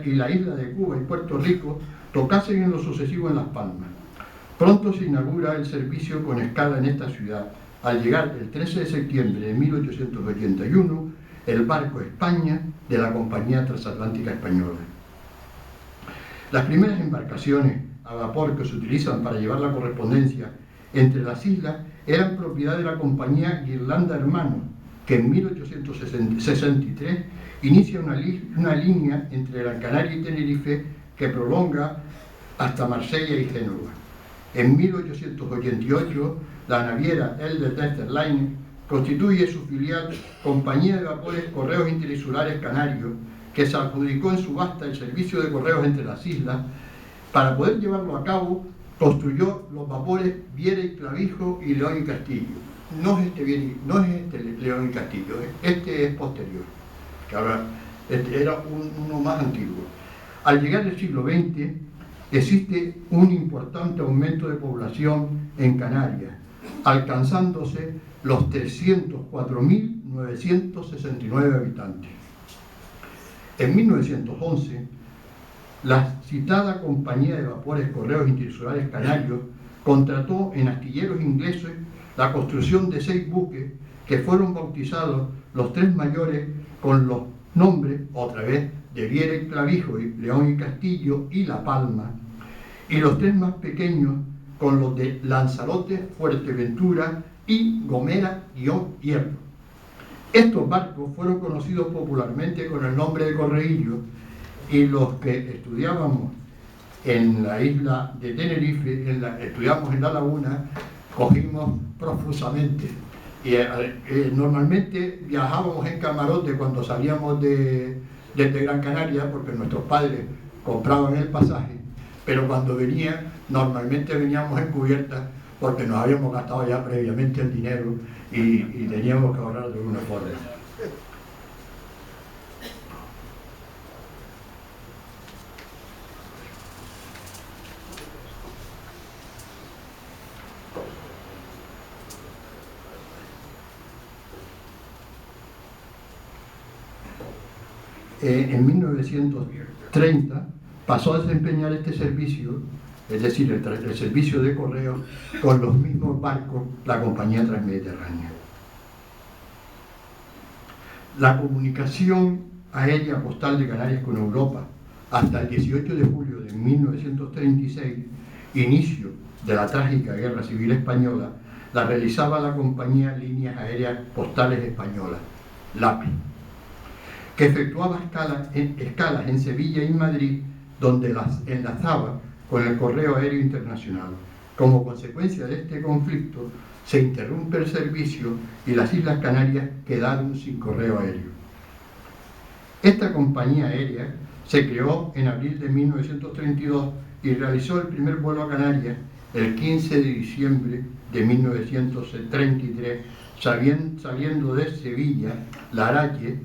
y la isla de Cuba y Puerto Rico tocasen en lo sucesivo en Las Palmas. Pronto se inaugura el servicio con escala en esta ciudad. Al llegar el 13 de septiembre de 1881, el barco España de la Compañía Transatlántica Española. Las primeras embarcaciones a vapor que se utilizan para llevar la correspondencia entre las islas eran propiedad de la Compañía Guirlanda Hermanos, que en 1863 inicia una línea entre Gran Canaria y Tenerife que prolonga hasta Marsella y Génova. En 1888, la naviera Elder Dexter Line constituye su filial Compañía de Vapores Correos Interinsulares Canarios, que se adjudicó en subasta el servicio de correos entre las islas. Para poder llevarlo a cabo, construyó los vapores Viera y Clavijo y León y Castillo. No es este León y Castillo, este es posterior, que ahora era uno más antiguo. Al llegar el siglo XX, existe un importante aumento de población en Canarias, alcanzándose los 304.969 habitantes. En 1911, la citada Compañía de Vapores Correos Internacionales Canarios contrató en astilleros ingleses la construcción de 6 buques que fueron bautizados los 3 mayores con los nombres, otra vez, de Viera y Clavijo, y León y Castillo y La Palma, y los 3 más pequeños con los de Lanzarote, Fuerteventura y Gomera-Hierro. Estos barcos fueron conocidos popularmente con el nombre de correillos, y los que estudiábamos en la isla de Tenerife, estudiamos en la laguna, cogimos profusamente. Y normalmente viajábamos en camarote cuando salíamos desde Gran Canaria, porque nuestros padres compraban el pasaje, pero cuando normalmente veníamos en cubierta, porque nos habíamos gastado ya previamente el dinero y teníamos que ahorrar de alguna forma. En 1930 pasó a desempeñar este servicio, es decir, el servicio de correo, con los mismos barcos, la Compañía Transmediterránea. La comunicación aérea postal de Canarias con Europa hasta el 18 de julio de 1936, inicio de la trágica Guerra Civil Española, la realizaba la Compañía Líneas Aéreas Postales Españolas, LAPI, que efectuaba escalas en Sevilla y Madrid, donde las enlazaba con el correo aéreo internacional. Como consecuencia de este conflicto, se interrumpe el servicio y las Islas Canarias quedaron sin correo aéreo. Esta compañía aérea se creó en abril de 1932 y realizó el primer vuelo a Canarias el 15 de diciembre de 1933, saliendo de Sevilla, Larache,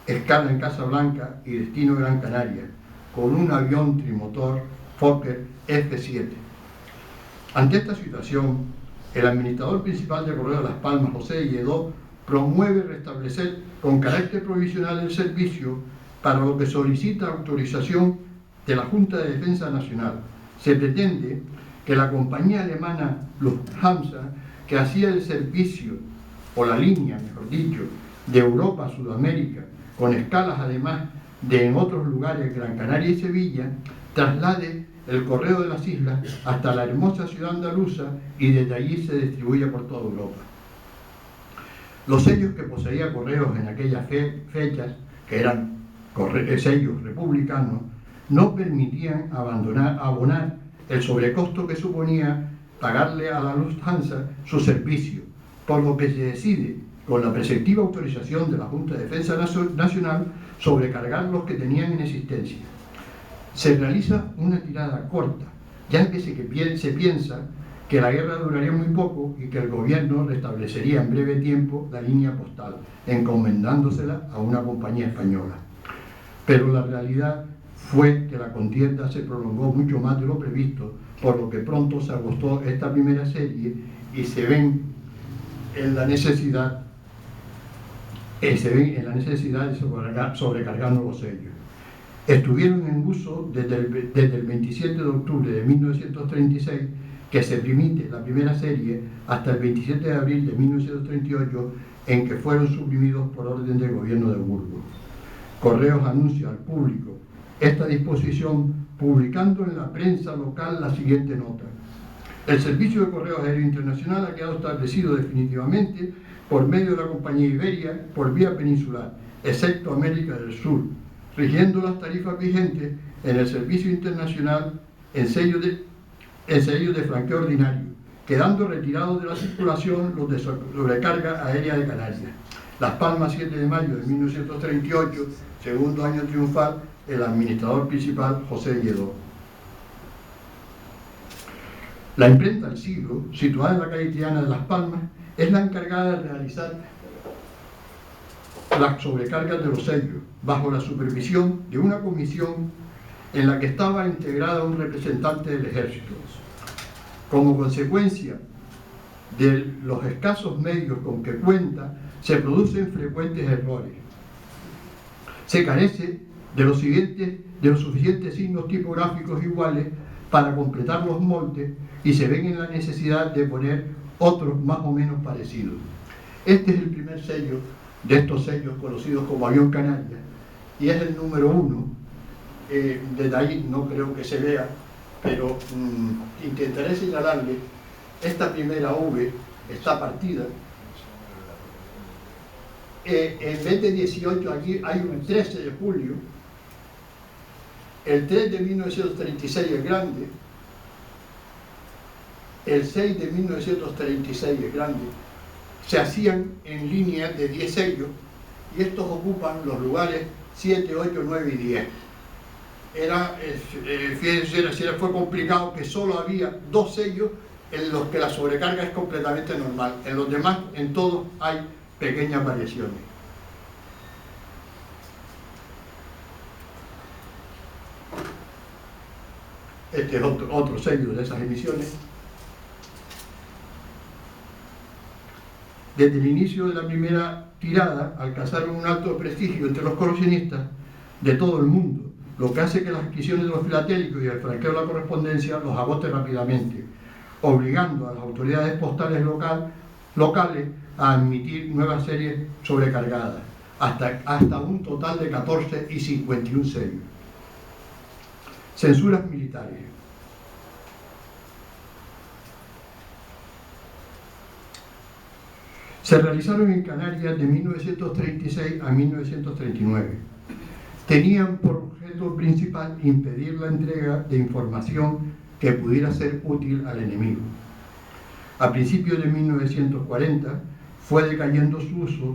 escala en Casablanca y destino Gran Canaria, con un avión trimotor Fokker F-7. Ante esta situación, el administrador principal de Correo de Las Palmas, José Lledó, promueve restablecer con carácter provisional el servicio, para lo que solicita autorización de la Junta de Defensa Nacional. Se pretende que la compañía alemana Lufthansa, que hacía el servicio, o la línea, mejor dicho, de Europa a Sudamérica, con escalas además de en otros lugares, Gran Canaria y Sevilla, traslade el correo de las islas hasta la hermosa ciudad andaluza y desde allí se distribuye por toda Europa. Los sellos que poseía Correos en aquellas fechas, que eran sellos republicanos, no permitían abonar el sobrecosto que suponía pagarle a la Lufthansa su servicio, por lo que se decide, con la preceptiva autorización de la Junta de Defensa Nacional, sobrecargar los que tenían en existencia. Se realiza una tirada corta, ya que se piensa que la guerra duraría muy poco y que el gobierno restablecería en breve tiempo la línea postal, encomendándosela a una compañía española. Pero la realidad fue que la contienda se prolongó mucho más de lo previsto, por lo que pronto se agotó esta primera serie y se ven en la necesidad de sobrecargar nuevos sellos. Estuvieron en uso desde el 27 de octubre de 1936, que se permite la primera serie, hasta el 27 de abril de 1938, en que fueron suprimidos por orden del gobierno de Burgos. Correos anuncia al público esta disposición publicando en la prensa local la siguiente nota: el servicio de correos aéreo internacional ha quedado establecido definitivamente por medio de la compañía Iberia por vía peninsular, excepto América del Sur, rigiendo las tarifas vigentes en el servicio internacional en sellos de franqueo ordinario, quedando retirados de la circulación los de sobrecarga aérea de Canarias. Las Palmas, 7 de mayo de 1938, segundo año triunfal, el administrador principal José Lledó. La imprenta El Siglo, situada en la calle Triana de Las Palmas, es la encargada de realizar las sobrecargas de los sellos, bajo la supervisión de una comisión en la que estaba integrada un representante del Ejército. Como consecuencia de los escasos medios con que cuenta, se producen frecuentes errores. Se carece de los suficientes signos tipográficos iguales para completar los moldes y se ven en la necesidad de poner otros más o menos parecidos. Este es el primer sello de estos sellos conocidos como Avión Canaria y es el número 1. Desde ahí no creo que se vea, pero intentaré señalarle. Esta primera V está partida. En vez de 18 aquí hay un 13 de julio. El 3 de 1936 es grande. El 6 de 1936 es grande. Se hacían en línea de 10 sellos y estos ocupan los lugares 7, 8, 9 y 10. Fíjense, fue complicado que solo había 2 sellos en los que la sobrecarga es completamente normal. En los demás, en todos, hay pequeñas variaciones. Este es otro sello de esas emisiones. Desde el inicio de la primera tirada alcanzaron un alto prestigio entre los coleccionistas de todo el mundo, lo que hace que las adquisiciones de los filatélicos y el franqueo de la correspondencia los agote rápidamente, obligando a las autoridades postales locales a admitir nuevas series sobrecargadas, hasta un total de 14 y 51 sellos. Censuras militares. Se realizaron en Canarias de 1936 a 1939. Tenían por objeto principal impedir la entrega de información que pudiera ser útil al enemigo. A principios de 1940 fue decayendo su uso,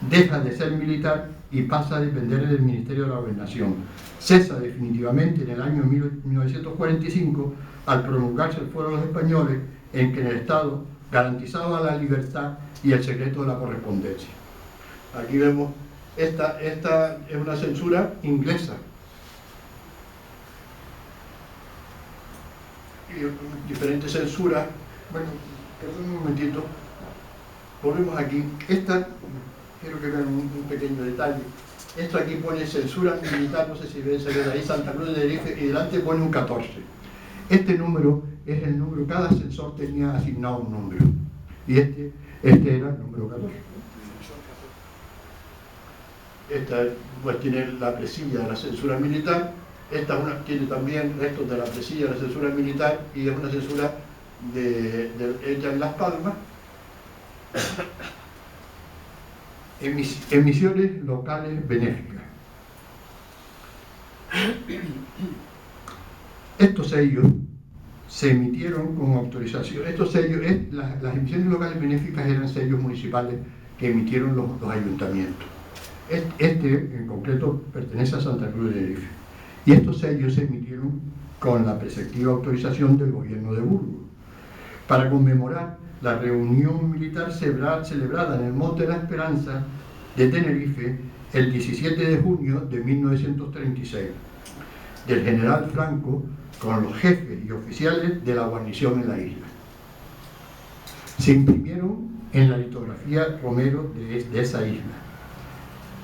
deja de ser militar y pasa a depender del Ministerio de la Gobernación. Cesa definitivamente en el año 1945 al promulgarse el Fuero de los Españoles, en que el Estado garantizaba la libertad y el secreto de la correspondencia. Aquí vemos, esta es una censura inglesa. Y diferentes censuras. Bueno, perdón un momentito. Volvemos aquí. Esta, quiero que vean un pequeño detalle. Esto aquí pone censura militar, no sé si ven, se ve ahí Santa Cruz de Tenerife, y delante pone un 14. Este número es el número, cada censor tenía asignado un número. Y este era el número 14. Esta pues tiene la presilla de la censura militar. Esta tiene también restos de la presilla de la censura militar y es una censura hecha en Las Palmas. Emisiones locales benéficas. Estos sellos se emitieron con autorización. Estos sellos, las emisiones locales benéficas eran sellos municipales que emitieron los ayuntamientos. Este en concreto pertenece a Santa Cruz de Tenerife. Y estos sellos se emitieron con la preceptiva autorización del gobierno de Burgos, para conmemorar la reunión militar celebrada en el Monte de la Esperanza de Tenerife el 17 de junio de 1936, del general Franco con los jefes y oficiales de la guarnición en la isla. Se imprimieron en la litografía Romero de esa isla.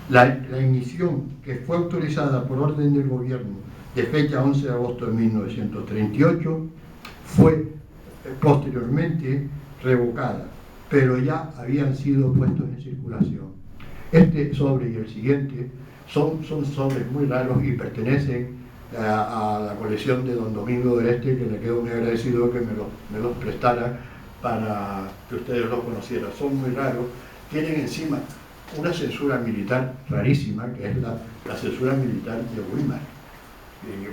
La emisión, que fue autorizada por orden del gobierno de fecha 11 de agosto de 1938, fue posteriormente revocada, pero ya habían sido puestos en circulación. Este sobre y el siguiente son sobres muy raros y pertenecen a la colección de don Domingo del Este, que le quedo muy agradecido que me los prestara para que ustedes los conocieran. Son muy raros, tienen encima una censura militar rarísima, que es la censura militar de Weimar.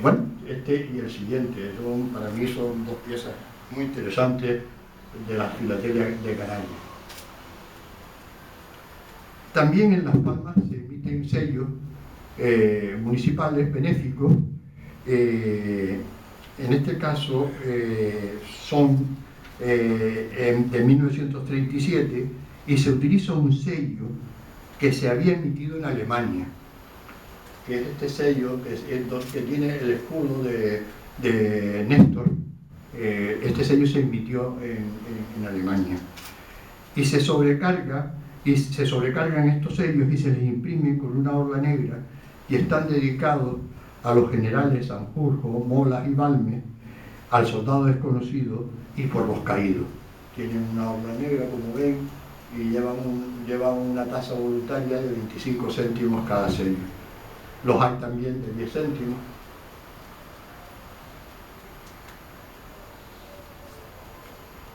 Bueno, este y el siguiente, para mí son dos piezas muy interesantes de la filatelia de Canarias. También en Las Palmas se emiten sellos municipales benéficos. En este caso son de 1937 y se utiliza un sello que se había emitido en Alemania, que es este sello que tiene el escudo de Néstor este sello se emitió en Alemania. Y se sobrecargan estos sellos y se les imprime con una orla negra y están dedicados a los generales Sanjurjo, Molas y Balmes, al soldado desconocido y por los caídos. Tienen una orla negra, como ven, y llevan una tasa voluntaria de 25 céntimos cada sello. Los hay también de 10 céntimos.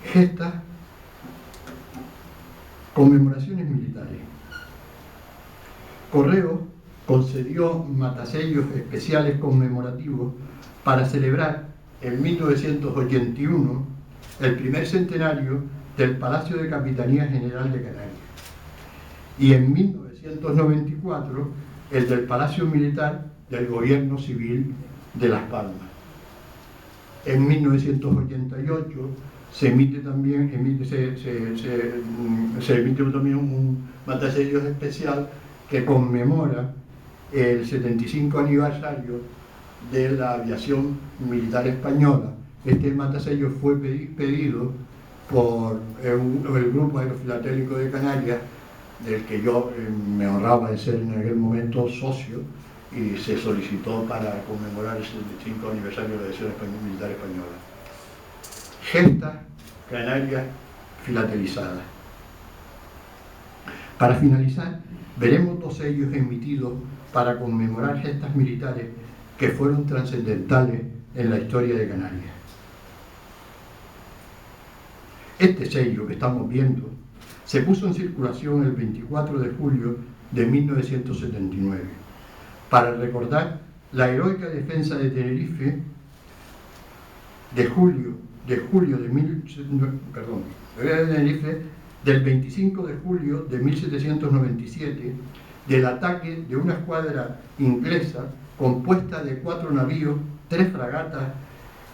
Gestas, conmemoraciones militares. Correo concedió matasellos especiales conmemorativos para celebrar en 1981 el primer centenario del Palacio de Capitanía General de Canarias y en 1994 el del Palacio Militar del Gobierno Civil de Las Palmas. En 1988 se emite también un matasellos especial que conmemora el 75 aniversario de la aviación militar española. Este matasellos fue pedido por el Grupo Aerofilatélico de Canarias, del que yo me honraba de ser en aquel momento socio, y se solicitó para conmemorar el 75 aniversario de la aviación militar española. Gestas canarias filatelizadas. Para finalizar, veremos dos sellos emitidos para conmemorar gestas militares que fueron trascendentales en la historia de Canarias. Este sello que estamos viendo se puso en circulación el 24 de julio de 1979 para recordar la heroica defensa de Tenerife del 25 de julio de 1797 del ataque de una escuadra inglesa compuesta de 4 navíos, 3 fragatas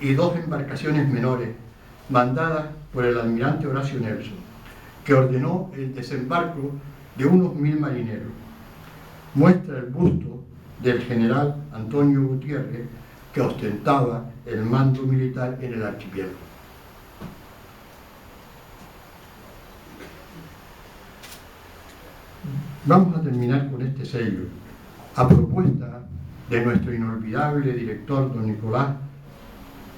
y 2 embarcaciones menores, mandadas por el almirante Horacio Nelson, que ordenó el desembarco de unos 1000 marineros. Muestra el busto del general Antonio Gutiérrez, que ostentaba el mando militar en el archipiélago. Vamos a terminar con este sello, a propuesta de nuestro inolvidable director don Nicolás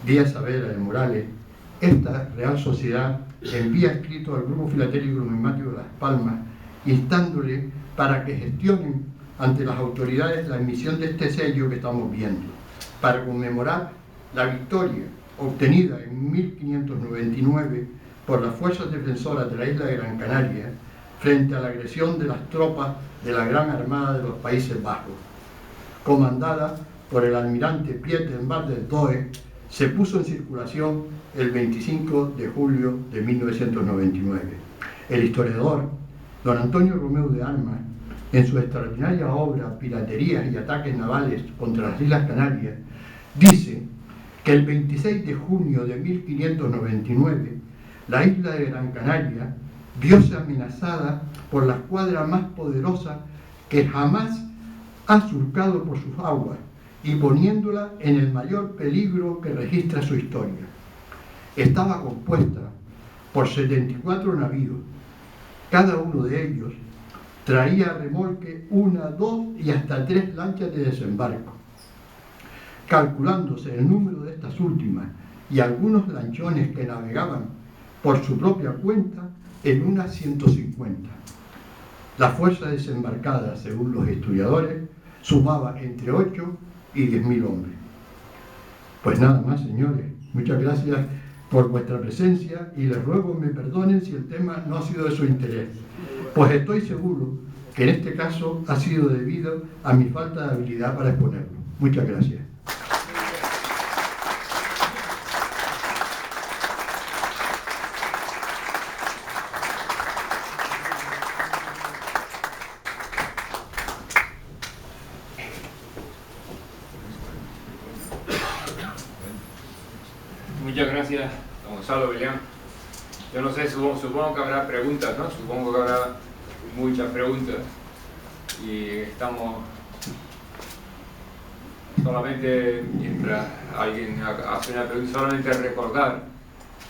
Díaz Savera de Morales. Esta Real Sociedad envía escrito al Grupo Filatélico Numismático de Las Palmas, instándole para que gestionen ante las autoridades la emisión de este sello que estamos viendo, para conmemorar la victoria obtenida en 1599 por las fuerzas defensoras de la isla de Gran Canaria frente a la agresión de las tropas de la Gran Armada de los Países Bajos. Comandada por el almirante Pieter van der Doe, se puso en circulación el 25 de julio de 1999. El historiador don Antonio Romeu de Armas, en su extraordinaria obra Piraterías y ataques navales contra las Islas Canarias, dice que el 26 de junio de 1599 la isla de Gran Canaria vióse amenazada por la escuadra más poderosa que jamás ha surcado por sus aguas y poniéndola en el mayor peligro que registra su historia. Estaba compuesta por 74 navíos. Cada uno de ellos traía a remolque 1, 2 y hasta 3 lanchas de desembarco, calculándose el número de estas últimas y algunos lanchones que navegaban por su propia cuenta en unas 150. La fuerza desembarcada, según los historiadores, sumaba entre 8 y 10.000 hombres. Pues nada más, señores. Muchas gracias por vuestra presencia y les ruego me perdonen si el tema no ha sido de su interés, pues estoy seguro que en este caso ha sido debido a mi falta de habilidad para exponerlo. Muchas gracias. Muchas gracias, don Gonzalo Belián. Yo no sé, supongo que habrá preguntas, ¿no? Supongo que habrá muchas preguntas y estamos solamente, mientras alguien hace una pregunta, solamente recordar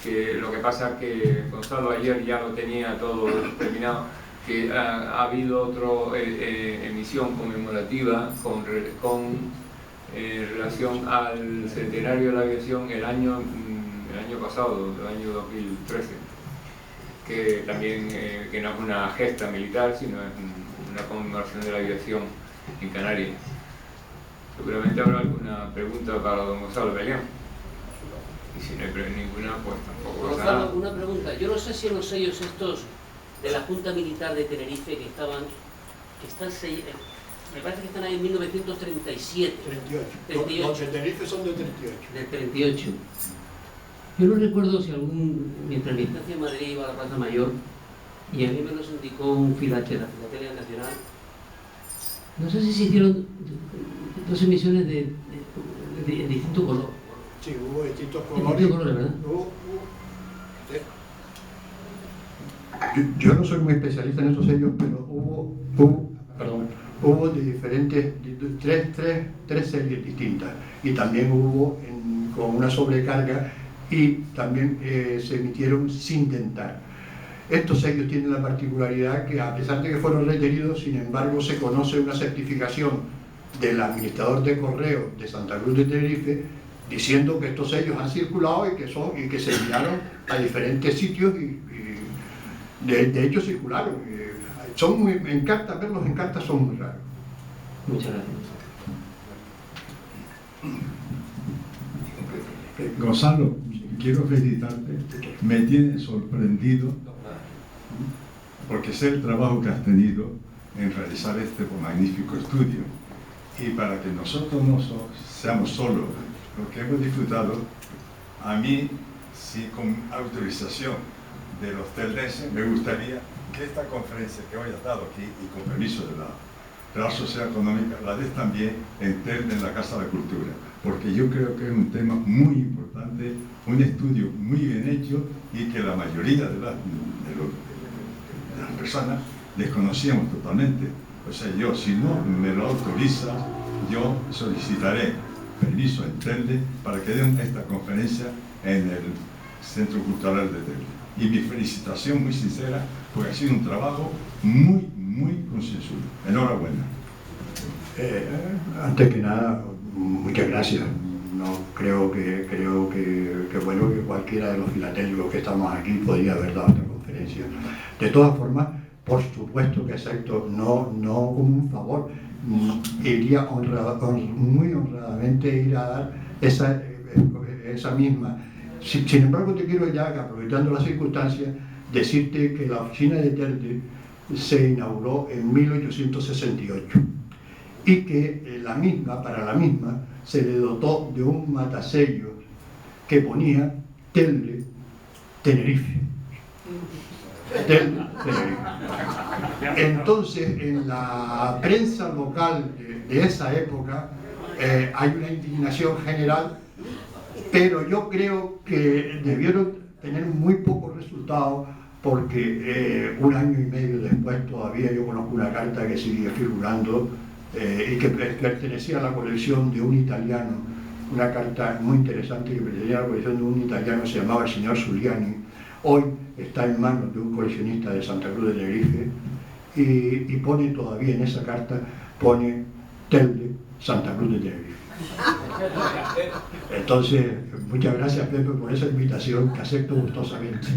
que lo que pasa es que Gonzalo ayer ya lo tenía todo terminado, que ha habido otra emisión conmemorativa con relación al centenario de la aviación el año pasado, el año 2013, que también que no es una gesta militar, sino es una conmemoración de la aviación en Canarias. Seguramente habrá alguna pregunta para don Gonzalo Belián. Y si no hay ninguna, pues tampoco pasa nada. Gonzalo, una pregunta. Yo no sé si en los sellos estos de la Junta Militar de Tenerife que están me parece que están ahí en 1937. 38. Los de Tenerife son de 38. Del 38. Yo no recuerdo si mientras mi estancia en Madrid iba a la Plaza Mayor y a mí me los indicó un filatelia, la Filatelia Nacional. No sé si se hicieron dos emisiones de distinto color. Sí, hubo distintos De colores. distintos colores, ¿verdad? Yo no soy muy especialista en esos sellos, pero hubo de diferentes, tres series distintas, y también hubo con una sobrecarga, y también se emitieron sin dentar. Estos sellos tienen la particularidad que, a pesar de que fueron requeridos, sin embargo se conoce una certificación del administrador de correo de Santa Cruz de Tenerife diciendo que estos sellos han circulado y que se enviaron a diferentes sitios y de hecho circularon. En cartas, verlos en cartas son muy raros. Muchas gracias. Gonzalo, quiero felicitarte. Me tiene sorprendido porque sé el trabajo que has tenido en realizar este magnífico estudio. Y para que nosotros no seamos solos lo que hemos disfrutado, a mí, sí, con autorización de los teldenses, me gustaría que esta conferencia que hoy has dado aquí, y con permiso de la Real Sociedad Económica, la des también en Telde, en la Casa de la Cultura, porque yo creo que es un tema muy importante, un estudio muy bien hecho y que la mayoría de las personas desconocíamos totalmente. O sea, yo, si no me lo autorizas, yo solicitaré permiso en Telde para que den esta conferencia en el Centro Cultural de Telde. Y mi felicitación muy sincera, porque ha sido un trabajo muy, muy concienzudo. Enhorabuena. Antes que nada, muchas gracias. No creo que bueno, que cualquiera de los filatélicos que estamos aquí podría haber dado esta conferencia. De todas formas, por supuesto que acepto, no como un favor, iría muy honradamente ir a dar esa misma. Sin embargo, te quiero ya, aprovechando las circunstancias, decirte que la oficina de Telde se inauguró en 1868 y que para la misma se le dotó de un matasellos que ponía Telde, Tenerife. Telde, Tenerife. Entonces, en la prensa local de esa época hay una indignación general, pero yo creo que debieron tener muy pocos resultados porque un año y medio después todavía yo conozco una carta que sigue figurando y que pertenecía a la colección de un italiano, una carta muy interesante que pertenecía a la colección de un italiano que se llamaba el señor Zuliani. Hoy está en manos de un coleccionista de Santa Cruz de Tenerife y pone todavía en esa carta, pone Telde, Santa Cruz de Tenerife. Entonces, muchas gracias, Pepe, por esa invitación que acepto gustosamente.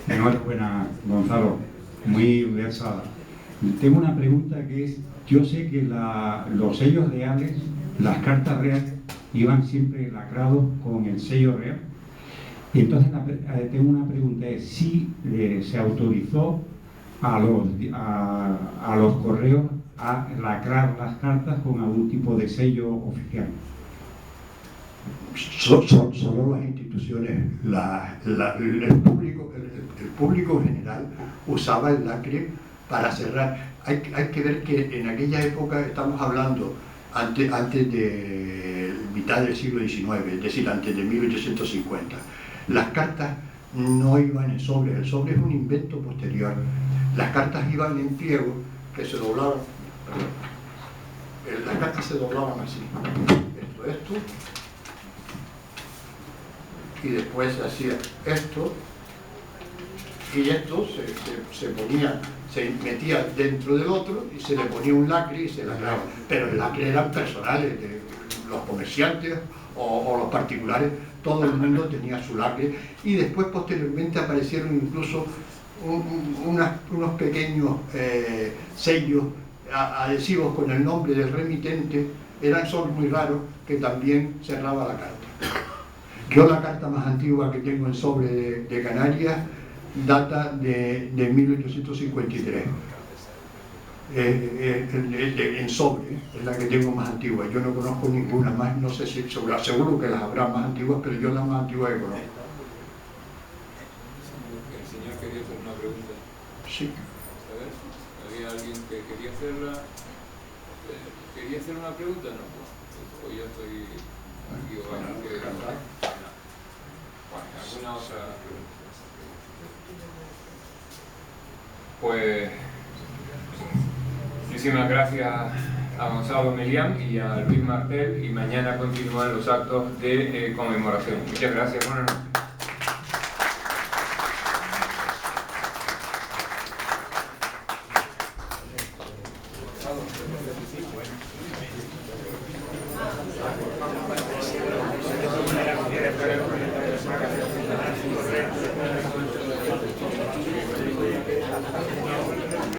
Enhorabuena, Gonzalo, muy versada. Tengo una pregunta que es, yo sé que los sellos reales, las cartas reales, iban siempre lacrados con el sello real. Y entonces tengo una pregunta, es si se autorizó a los correos a lacrar las cartas con algún tipo de sello oficial. Solo las instituciones, el público general usaba el lacre para cerrar. Hay que ver que en aquella época, estamos hablando antes de mitad del siglo XIX, es decir, antes de 1850, las cartas no iban en sobres, el sobre es un invento posterior. Las cartas iban en pliego que se doblaban, las cartas se doblaban así, esto, y después se hacía esto, y esto se metía dentro del otro y se le ponía un lacre y se lacraba. Pero el lacre eran personales, de los comerciantes o los particulares, todo el mundo tenía su lacre, y después posteriormente aparecieron incluso unos pequeños sellos adhesivos con el nombre del remitente, son muy raros, que también cerraba la carta. Yo la carta más antigua que tengo en sobre de Canarias data de 1853. En sobre, es la que tengo más antigua. Yo no conozco ninguna más, no sé si seguro que las habrá más antiguas, pero yo la más antigua que conozco. El señor quería hacer una pregunta. Sí. A ver, ¿había alguien que quería hacerla? ¿Quería hacer una pregunta? No, pues yo estoy aquí. ¿Alguna otra pregunta? Pues muchísimas gracias a Gonzalo Melián y a Luis Martel, y mañana continúan los actos de conmemoración. Muchas gracias, buenas noches.